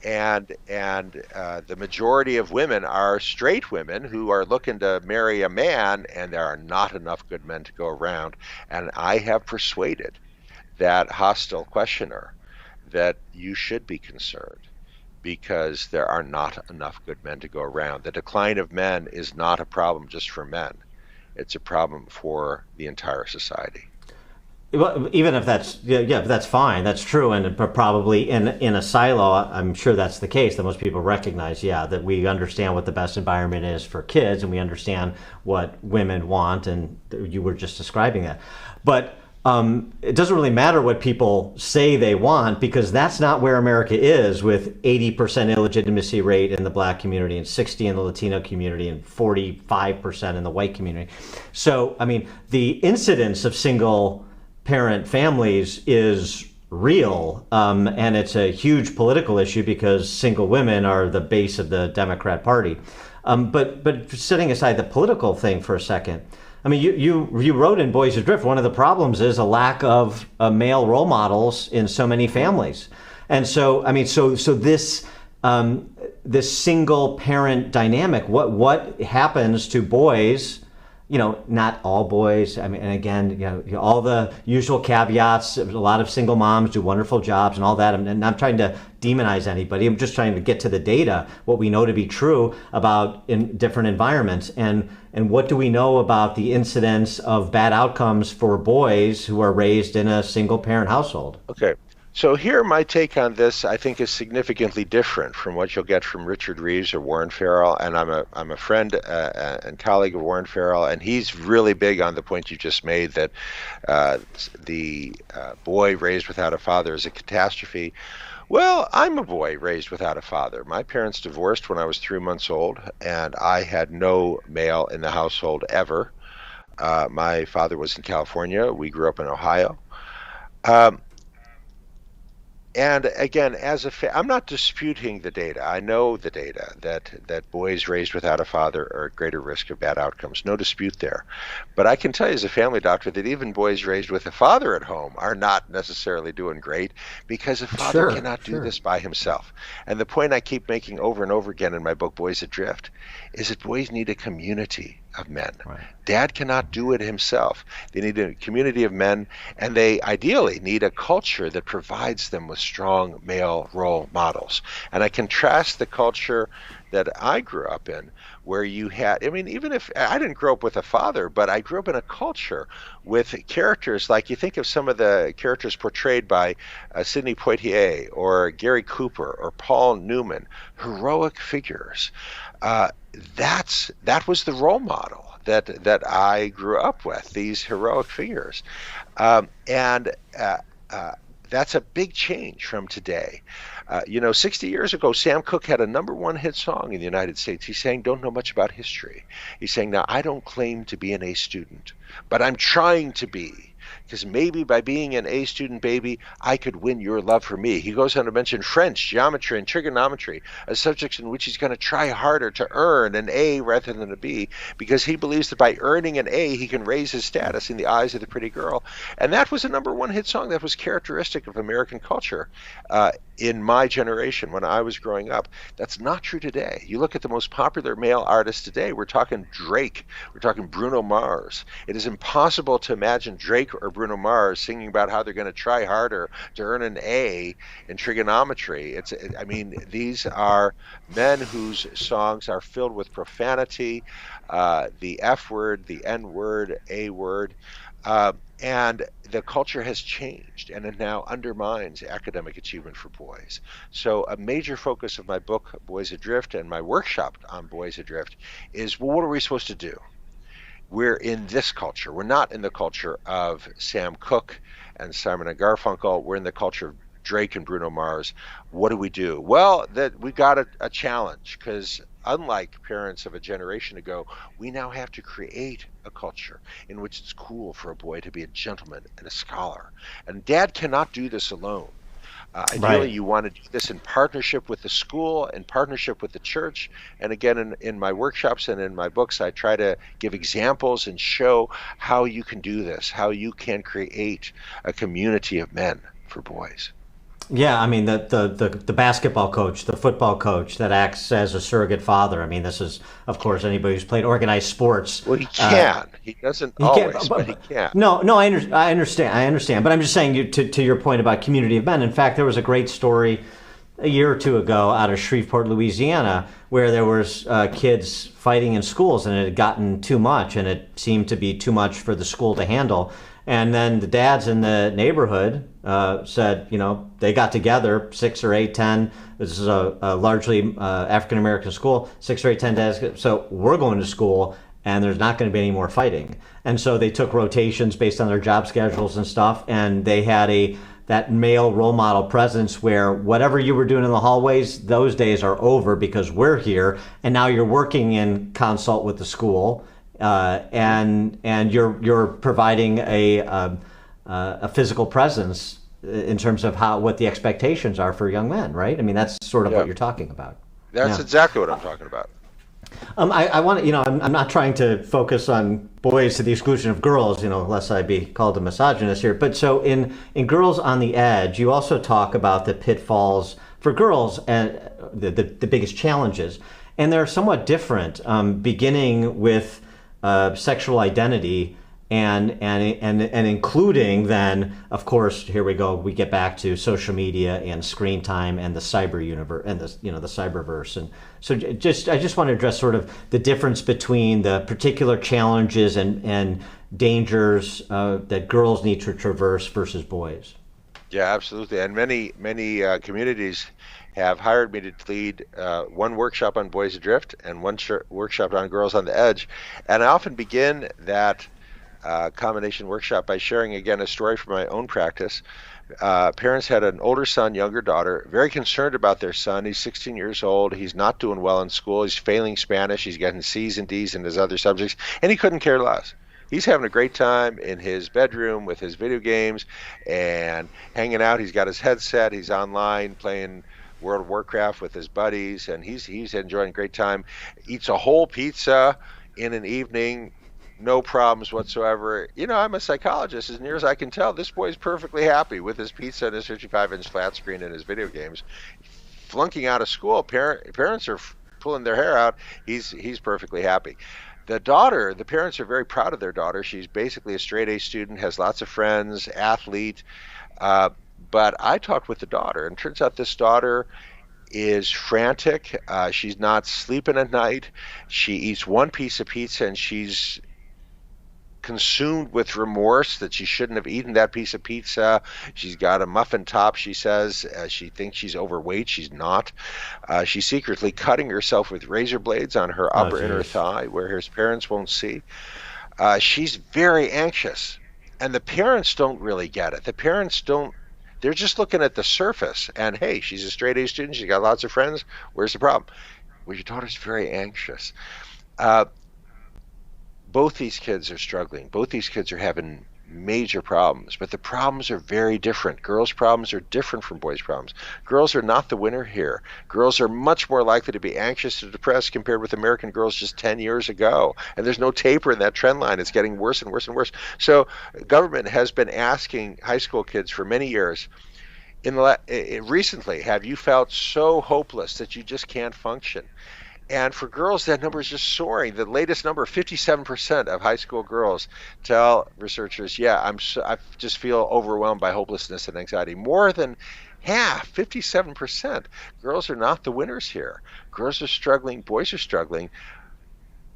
And the majority of women are straight women who are looking to marry a man, and there are not enough good men to go around. And I have persuaded that hostile questioner that you should be concerned, because there are not enough good men to go around. The decline of men is not a problem just for men. It's a problem for the entire society. Well, even if that's fine, that's true, and probably in a silo, I'm sure that's the case, that most people recognize, that we understand what the best environment is for kids, and we understand what women want, and you were just describing that. But it doesn't really matter what people say they want, because that's not where America is, with 80% illegitimacy rate in the Black community and 60% in the Latino community and 45% in the white community. So, I mean, the incidence of single parent families is real, and it's a huge political issue because single women are the base of the Democrat Party. But setting aside the political thing for a second, I mean, you wrote in Boys Adrift, one of the problems is a lack of male role models in so many families. And so, I mean, so this single parent dynamic, what happens to boys? You know, not all boys. I mean, and again, all the usual caveats. A lot of single moms do wonderful jobs and all that. And I'm not trying to demonize anybody. I'm just trying to get to the data, what we know to be true about in different environments, and what do we know about the incidence of bad outcomes for boys who are raised in a single parent household. Okay. So here, my take on this, I think, is significantly different from what you'll get from Richard Reeves or Warren Farrell. And I'm a friend and colleague of Warren Farrell, and he's really big on the point you just made, that the boy raised without a father is a catastrophe. Well, I'm a boy raised without a father. My parents divorced when I was 3 months old, and I had no male in the household ever. My father was in California. We grew up in Ohio. And again, I'm not disputing the data. I know the data that boys raised without a father are at greater risk of bad outcomes. No dispute there. But I can tell you as a family doctor that even boys raised with a father at home are not necessarily doing great, because a father cannot do this by himself. And the point I keep making over and over again in my book, Boys Adrift, is that boys need a community. of men. Right. Dad cannot do it himself. They need a community of men, and they ideally need a culture that provides them with strong male role models. And I contrast the culture that I grew up in, where you had, I mean, even if I didn't grow up with a father, but I grew up in a culture with characters like, you think of some of the characters portrayed by Sidney Poitier or Gary Cooper or Paul Newman, heroic figures. That was the role model that I grew up with, these heroic figures. And that's a big change from today. 60 years ago, Sam Cooke had a #1 hit song in the United States. He sang, "Don't Know Much About History." He sang, "Now, I don't claim to be an A student, but I'm trying to be. Because maybe by being an A student, baby, I could win your love for me." He goes on to mention French, geometry, and trigonometry as subjects in which he's going to try harder to earn an A rather than a B, because he believes that by earning an A, he can raise his status in the eyes of the pretty girl. And that was a #1 hit song that was characteristic of American culture in my generation when I was growing up. That's not true today. You look at the most popular male artists today, we're talking Drake, we're talking Bruno Mars. It is impossible to imagine Drake or Bruno Mars singing about how they're going to try harder to earn an A in trigonometry. These are men whose songs are filled with profanity, the F word, the N word, A word, and the culture has changed, and it now undermines academic achievement for boys. So a major focus of my book, Boys Adrift, and my workshop on Boys Adrift is, well, what are we supposed to do? We're in this culture. We're not in the culture of Sam Cooke and Simon and Garfunkel. We're in the culture of Drake and Bruno Mars. What do we do? Well, we got a challenge, because unlike parents of a generation ago, we now have to create a culture in which it's cool for a boy to be a gentleman and a scholar. And Dad cannot do this alone. Ideally, you want to do this in partnership with the school, in partnership with the church. And again, in my workshops and in my books, I try to give examples and show how you can do this, how you can create a community of men for boys. Yeah, I mean, the basketball coach, the football coach that acts as a surrogate father. I mean, this is, of course, anybody who's played organized sports. Well, he can. He doesn't always, but he can. No, I understand. But I'm just saying, to your point about community of men. In fact, there was a great story a year or two ago out of Shreveport, Louisiana, where there was kids fighting in schools, and it had gotten too much, and it seemed to be too much for the school to handle. And then the dads in the neighborhood said, they got together, 6 or 8, 10. This is a largely African-American school, 6 or 8, 10 dads. So we're going to school, and there's not going to be any more fighting. And so they took rotations based on their job schedules and stuff, and they had that male role model presence where whatever you were doing in the hallways, those days are over because we're here, and now you're working in consult with the school. And you're providing a physical presence in terms of what the expectations are for young men, right? I mean, that's sort of what you're talking about. That's exactly what I'm talking about. I want to, I'm not trying to focus on boys to the exclusion of girls, lest I be called a misogynist here. But so in Girls on the Edge, you also talk about the pitfalls for girls and the biggest challenges, and they're somewhat different, beginning with sexual identity and including then, of course, here we get back to social media and screen time and the cyber universe and the cyberverse. And so I just want to address sort of the difference between the particular challenges and dangers that girls need to traverse versus boys. Yeah, absolutely. And many communities have hired me to lead one workshop on Boys Adrift and one workshop on Girls on the Edge. And I often begin that combination workshop by sharing, again, a story from my own practice. Parents had an older son, younger daughter, very concerned about their son. He's 16 years old. He's not doing well in school. He's failing Spanish. He's getting C's and D's in his other subjects, and he couldn't care less. He's having a great time in his bedroom with his video games and hanging out. He's got his headset. He's online playing World of Warcraft with his buddies, and he's enjoying a great time. Eats a whole pizza in an evening, no problems whatsoever. I'm a psychologist. As near as I can tell, this boy's perfectly happy with his pizza and his 55-inch flat screen and his video games. Flunking out of school, parents are pulling their hair out. He's perfectly happy. The parents are very proud of their daughter. She's basically a straight A student, has lots of friends, athlete. Uh, but I talked with the daughter, and it turns out this daughter is frantic. She's not sleeping at night. She eats one piece of pizza and she's consumed with remorse that she shouldn't have eaten that piece of pizza. She's got a muffin top, she says. She thinks she's overweight. She's not. She's secretly cutting herself with razor blades on her upper inner thigh where her parents won't see. She's very anxious. And the parents don't really get it. The parents don't. They're just looking at the surface. And, hey, she's a straight A student. She's got lots of friends. Where's the problem? Well, your daughter's very anxious. Both these kids are struggling. Both these kids are having major problems, but the problems are very different. Girls' problems are different from boys' problems. Girls are not the winner here. Girls are much more likely to be anxious and depressed compared with American girls just 10 years ago. And there's no taper in that trend line. It's getting worse and worse and worse. So government has been asking high school kids for many years, recently, have you felt so hopeless that you just can't function? And for girls, that number is just soaring. The latest number, 57% of high school girls tell researchers, I just feel overwhelmed by hopelessness and anxiety. More than half, 57%. Girls are not the winners here. Girls are struggling, boys are struggling,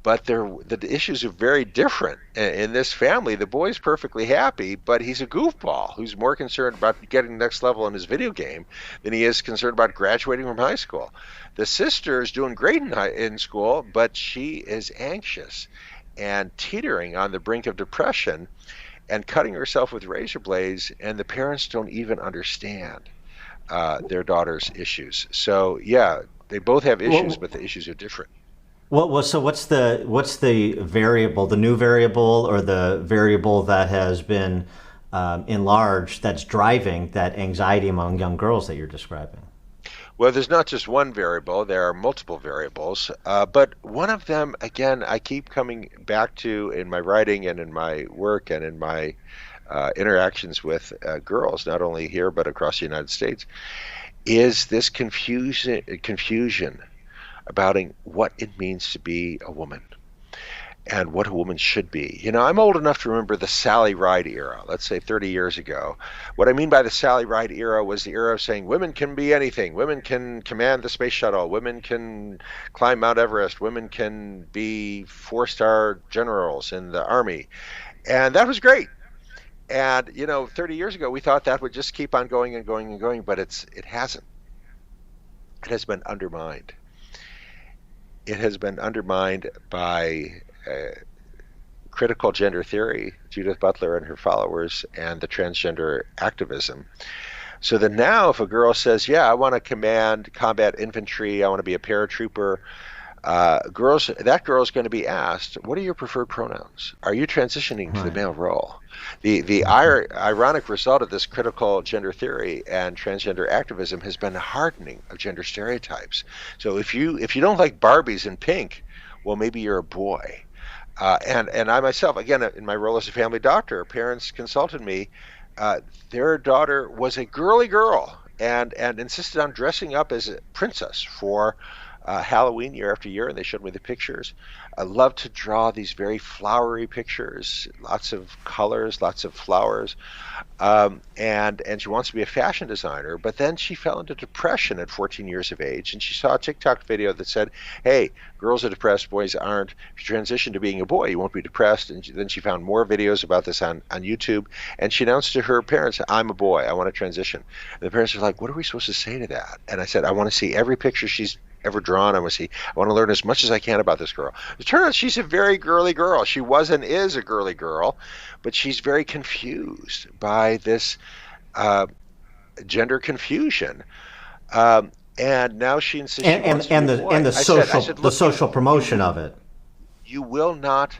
but the issues are very different. In this family, the boy's perfectly happy, but he's a goofball who's more concerned about getting the next level in his video game than he is concerned about graduating from high school. The sister is doing great in school, but she is anxious and teetering on the brink of depression and cutting herself with razor blades, and the parents don't even understand their daughter's issues. So, yeah, they both have issues, but the issues are different. So what's the variable, the new variable, or the variable that has been enlarged that's driving that anxiety among young girls that you're describing? Well, there's not just one variable. There are multiple variables. But one of them, again, I keep coming back to in my writing and in my work and in my interactions with girls, not only here but across the United States, is this confusion about what it means to be a woman and what a woman should be. You know, I'm old enough to remember the Sally Ride era, let's say 30 years ago. What I mean by the Sally Ride era was the era of saying women can be anything. Women can command the space shuttle. Women can climb Mount Everest. Women can be 4-star generals in the army. And that was great. And, 30 years ago, we thought that would just keep on going and going and going, but it hasn't. It has been undermined. It has been undermined by critical gender theory, Judith Butler and her followers, and the transgender activism. So that now if a girl says, I want to command combat infantry, I want to be a paratrooper, that girl is going to be asked, what are your preferred pronouns? Are you transitioning to the male role? The ironic result of this critical gender theory and transgender activism has been a hardening of gender stereotypes. So if you don't like Barbies in pink, well, maybe you're a boy. And I myself, again, in my role as a family doctor, parents consulted me. Their daughter was a girly girl and insisted on dressing up as a princess for Halloween year after year, and they showed me the pictures. I love to draw these very flowery pictures, lots of colors, lots of flowers, and she wants to be a fashion designer. But then she fell into depression at 14 years of age, and she saw a TikTok video that said, hey, girls are depressed, boys aren't. If you transition to being a boy, you won't be depressed. And then she found more videos about this on YouTube, and she announced to her parents, I'm a boy, I want to transition. And the parents are like, what are we supposed to say to that? And I said, I want to see every picture she's ever drawn. I want to learn as much as I can about this girl. It turns out she's a very girly girl. She was and is a girly girl, but she's very confused by this gender confusion. And now she insists the social promotion of it. You will not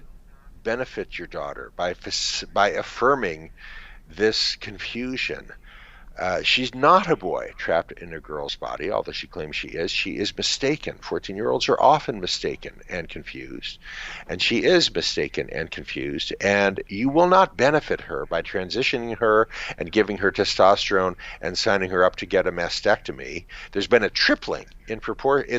benefit your daughter by affirming this confusion. She's not a boy trapped in a girl's body, although she claims she is. She is mistaken. 14-year-olds are often mistaken and confused, and she is mistaken and confused, and you will not benefit her by transitioning her and giving her testosterone and signing her up to get a mastectomy. There's been a tripling in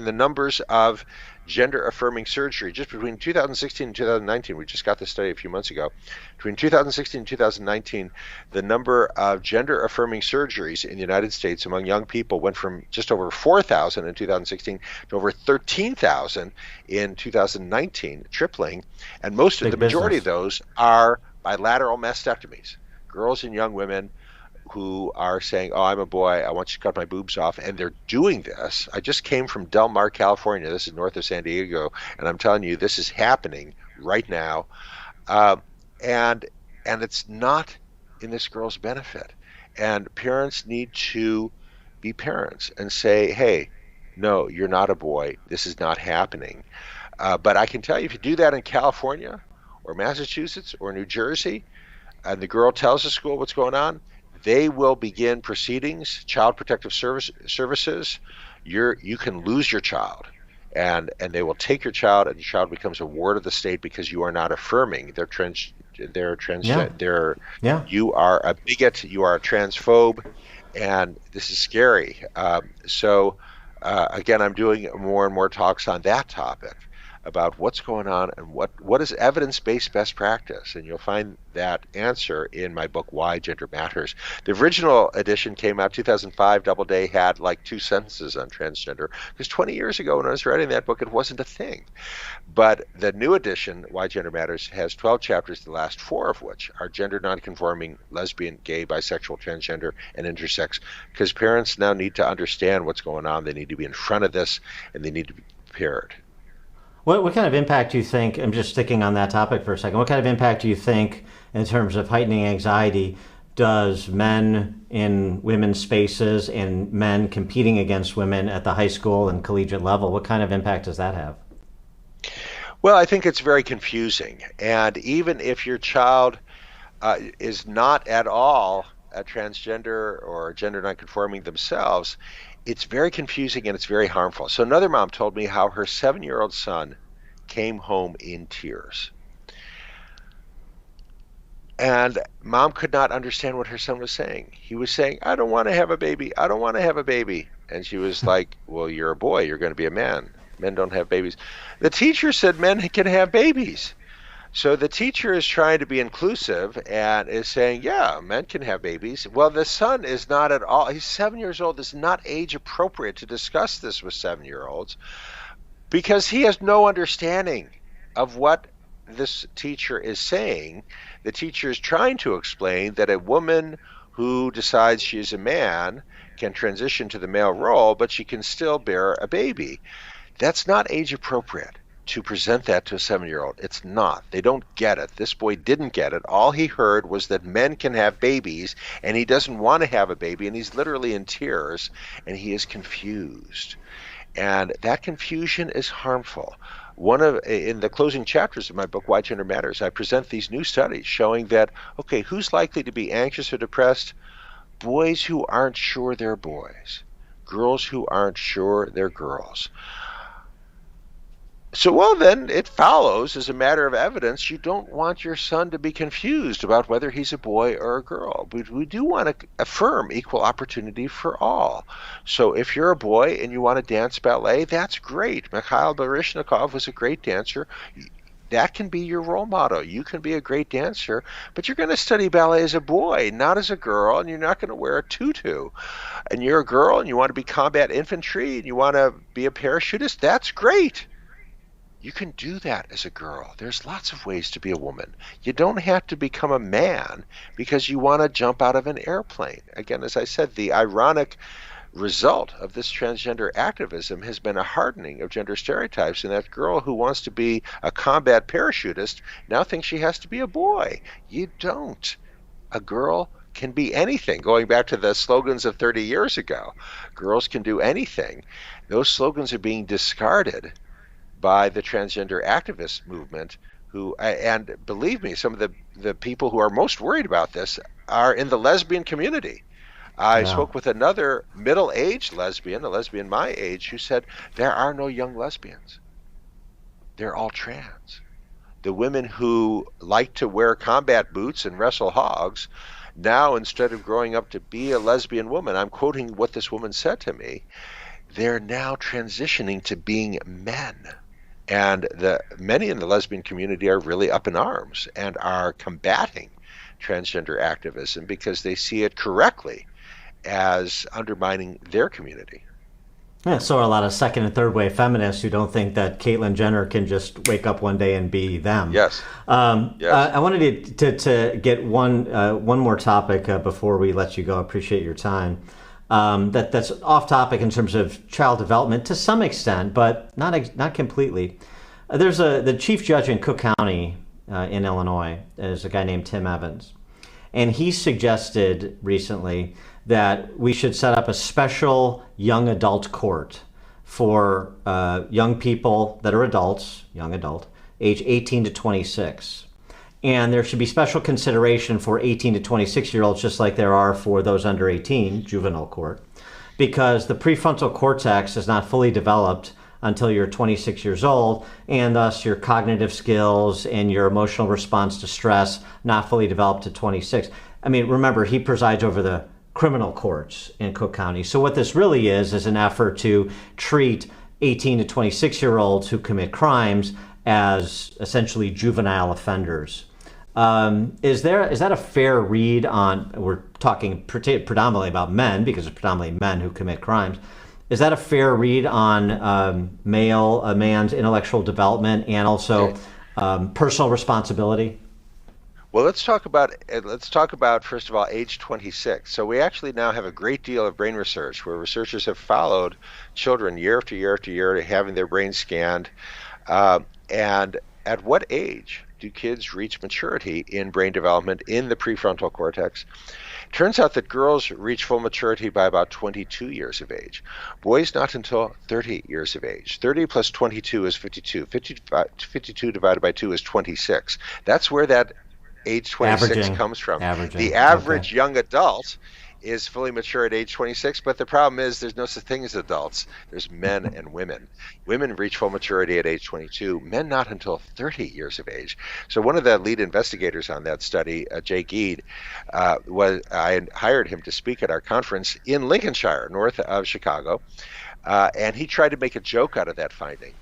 the numbers of gender-affirming surgery, just between 2016 and 2019, we just got this study a few months ago, between 2016 and 2019, the number of gender-affirming surgeries in the United States among young people went from just over 4,000 in 2016 to over 13,000 in 2019, tripling. And most of the majority of those are bilateral mastectomies. Girls and young women who are saying, oh, I'm a boy, I want you to cut my boobs off, and they're doing this. I just came from Del Mar, California. This is north of San Diego, and I'm telling you, this is happening right now. And it's not in this girl's benefit. And parents need to be parents and say, hey, no, you're not a boy. This is not happening. But I can tell you, if you do that in California or Massachusetts or New Jersey, and the girl tells the school what's going on, they will begin proceedings, child protective services. You can lose your child, and they will take your child, and your child becomes a ward of the state because you are not affirming. You are a bigot, you are a transphobe, and this is scary. Again, I'm doing more and more talks on that topic about what's going on and what is evidence-based best practice. And you'll find that answer in my book, Why Gender Matters. The original edition came out 2005. Doubleday had like 2 sentences on transgender, because 20 years ago when I was writing that book, it wasn't a thing. But the new edition, Why Gender Matters, has 12 chapters, the last 4 of which are gender nonconforming, lesbian, gay, bisexual, transgender, and intersex, because parents now need to understand what's going on. They need to be in front of this, and they need to be prepared. What kind of impact do you think, I'm just sticking on that topic for a second, what kind of impact do you think in terms of heightening anxiety does men in women's spaces and men competing against women at the high school and collegiate level, what kind of impact does that have? Well, I think it's very confusing. And even if your child is not at all a transgender or gender nonconforming themselves, it's very confusing and it's very harmful. So another mom told me how her 7-year-old son came home in tears. And mom could not understand what her son was saying. He was saying, I don't want to have a baby. I don't want to have a baby. And she was like, well, you're a boy. You're going to be a man. Men don't have babies. The teacher said men can have babies. So the teacher is trying to be inclusive and is saying, yeah, men can have babies. Well, the son is not at all, he's 7 years old. It's not age appropriate to discuss this with 7-year-olds because he has no understanding of what this teacher is saying. The teacher is trying to explain that a woman who decides she is a man can transition to the male role, but she can still bear a baby. That's not age appropriate to present that to a 7-year-old. It's not. They don't get it. This boy didn't get it. All he heard was that men can have babies, and he doesn't want to have a baby, and he's literally in tears, and he is confused. And that confusion is harmful. In the closing chapters of my book, Why Gender Matters, I present these new studies showing that, okay, who's likely to be anxious or depressed? Boys who aren't sure they're boys. Girls who aren't sure they're girls. So, well, then it follows as a matter of evidence, you don't want your son to be confused about whether he's a boy or a girl. We do want to affirm equal opportunity for all. So if you're a boy and you want to dance ballet, that's great. Mikhail Baryshnikov was a great dancer. That can be your role model. You can be a great dancer, but you're going to study ballet as a boy, not as a girl, and you're not going to wear a tutu. And you're a girl and you want to be combat infantry and you want to be a parachutist, that's great. You can do that as a girl. There's lots of ways to be a woman. You don't have to become a man because you want to jump out of an airplane. Again, as I said, the ironic result of this transgender activism has been a hardening of gender stereotypes, and that girl who wants to be a combat parachutist now thinks she has to be a boy. You don't. A girl can be anything. Going back to the slogans of 30 years ago, girls can do anything. Those slogans are being discarded by the transgender activist movement, who, and believe me, some of the people who are most worried about this are in the lesbian community. I spoke with another middle-aged lesbian, a lesbian my age, who said there are no young lesbians. They're all trans. The women who like to wear combat boots and wrestle hogs, now instead of growing up to be a lesbian woman, I'm quoting what this woman said to me, they're now transitioning to being men. And many in the lesbian community are really up in arms and are combating transgender activism because they see it correctly as undermining their community. Yeah, so are a lot of second and third wave feminists who don't think that Caitlyn Jenner can just wake up one day and be them. Yes. Yes. I wanted to get one more topic before we let you go. I appreciate your time. That's off topic in terms of child development to some extent, but not completely. There's the chief judge in Cook County in Illinois is a guy named Tim Evans, and he suggested recently that we should set up a special young adult court for young people that are adults, young adult, age 18 to 26. And there should be special consideration for 18 to 26-year-olds, just like there are for those under 18, juvenile court, because the prefrontal cortex is not fully developed until you're 26 years old, and thus your cognitive skills and your emotional response to stress not fully developed to 26. I mean, remember, he presides over the criminal courts in Cook County. So what this really is an effort to treat 18 to 26-year-olds who commit crimes as essentially juvenile offenders. Is that a fair read on, we're talking predominantly about men because it's predominantly men who commit crimes. Is that a fair read on a man's intellectual development and also personal responsibility? Well, let's talk about first of all age 26. So we actually now have a great deal of brain research where researchers have followed children year after year after year, having their brains scanned, and at what age do kids reach maturity in brain development in the prefrontal cortex? Turns out that girls reach full maturity by about 22 years of age. Boys not until 30 years of age. 30 plus 22 is 52. 52 divided by 2 is 26. That's where that age 26 comes from. The average young adult is fully mature at age 26, but the problem is there's no such thing as adults. There's men and women. Women reach full maturity at age 22, men not until 30 years of age. So one of the lead investigators on that study, Jay Geed, I hired him to speak at our conference in Lincolnshire, north of Chicago, and he tried to make a joke out of that finding.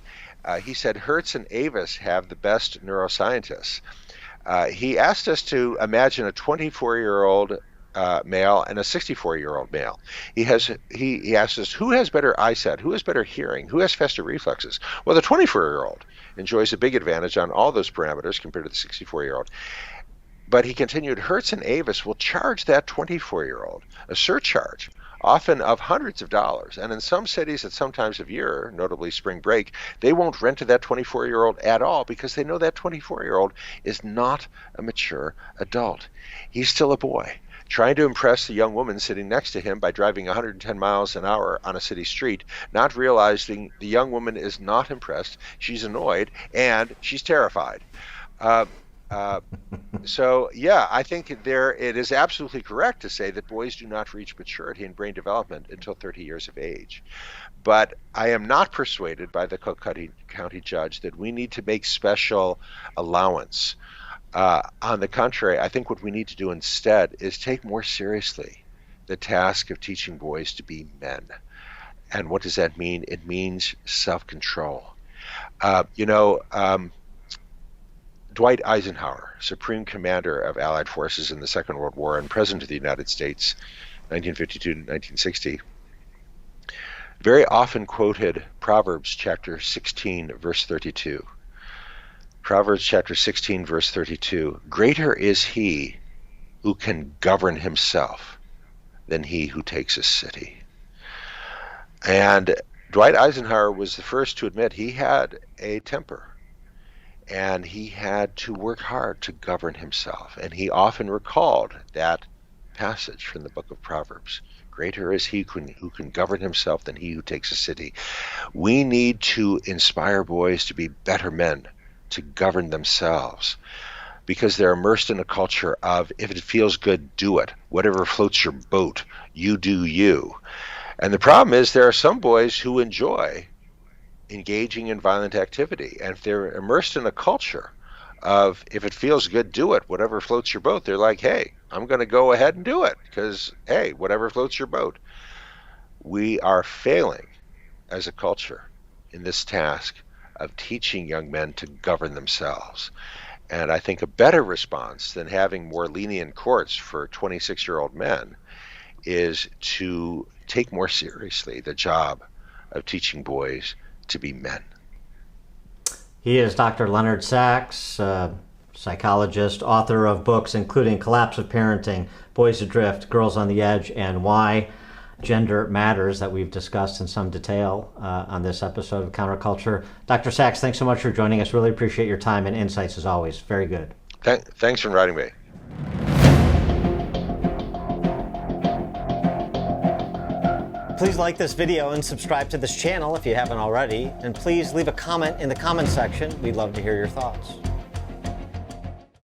He said Hertz and Avis have the best neuroscientists. He asked us to imagine a 24-year-old male and a 64-year-old male. He asked us, who has better eyesight, who has better hearing, who has faster reflexes? Well, the 24-year-old enjoys a big advantage on all those parameters compared to the 64-year-old. But he continued, Hertz and Avis will charge that 24-year-old a surcharge, often of hundreds of dollars. And in some cities at some times of year, notably spring break, they won't rent to that 24-year-old at all because they know that 24-year-old is not a mature adult. He's still a boy, trying to impress the young woman sitting next to him by driving 110 miles an hour on a city street, not realizing the young woman is not impressed, she's annoyed, and she's terrified. So, yeah, I think it is absolutely correct to say that boys do not reach maturity in brain development until 30 years of age. But I am not persuaded by the Cook County judge that we need to make special allowance. On the contrary, I think what we need to do instead is take more seriously the task of teaching boys to be men. And what does that mean? It means self-control. Dwight Eisenhower, Supreme Commander of Allied Forces in the Second World War and President of the United States, 1952 to 1960, very often quoted Proverbs chapter 16, verse 32. Proverbs chapter 16, verse 32, greater is he who can govern himself than he who takes a city. And Dwight Eisenhower was the first to admit he had a temper, and he had to work hard to govern himself. And he often recalled that passage from the book of Proverbs. Greater is he who can govern himself than he who takes a city. We need to inspire boys to be better men, to govern themselves, because they're immersed in a culture of, if it feels good, do it. Whatever floats your boat, you do you. And the problem is there are some boys who enjoy engaging in violent activity. And if they're immersed in a culture of, if it feels good, do it, whatever floats your boat, they're like, hey, I'm going to go ahead and do it because, hey, whatever floats your boat. We are failing as a culture in this task of teaching young men to govern themselves. And I think a better response than having more lenient courts for 26-year-old men is to take more seriously the job of teaching boys to be men. He is Dr. Leonard Sax, psychologist, author of books including Collapse of Parenting, Boys Adrift, Girls on the Edge, and Why Gender Matters, that we've discussed in some detail on this episode of Counterculture. Dr. Sax, thanks so much for joining us. Really appreciate your time and insights as always. Very good. Thanks for inviting me. Please like this video and subscribe to this channel if you haven't already. And please leave a comment in the comment section. We'd love to hear your thoughts.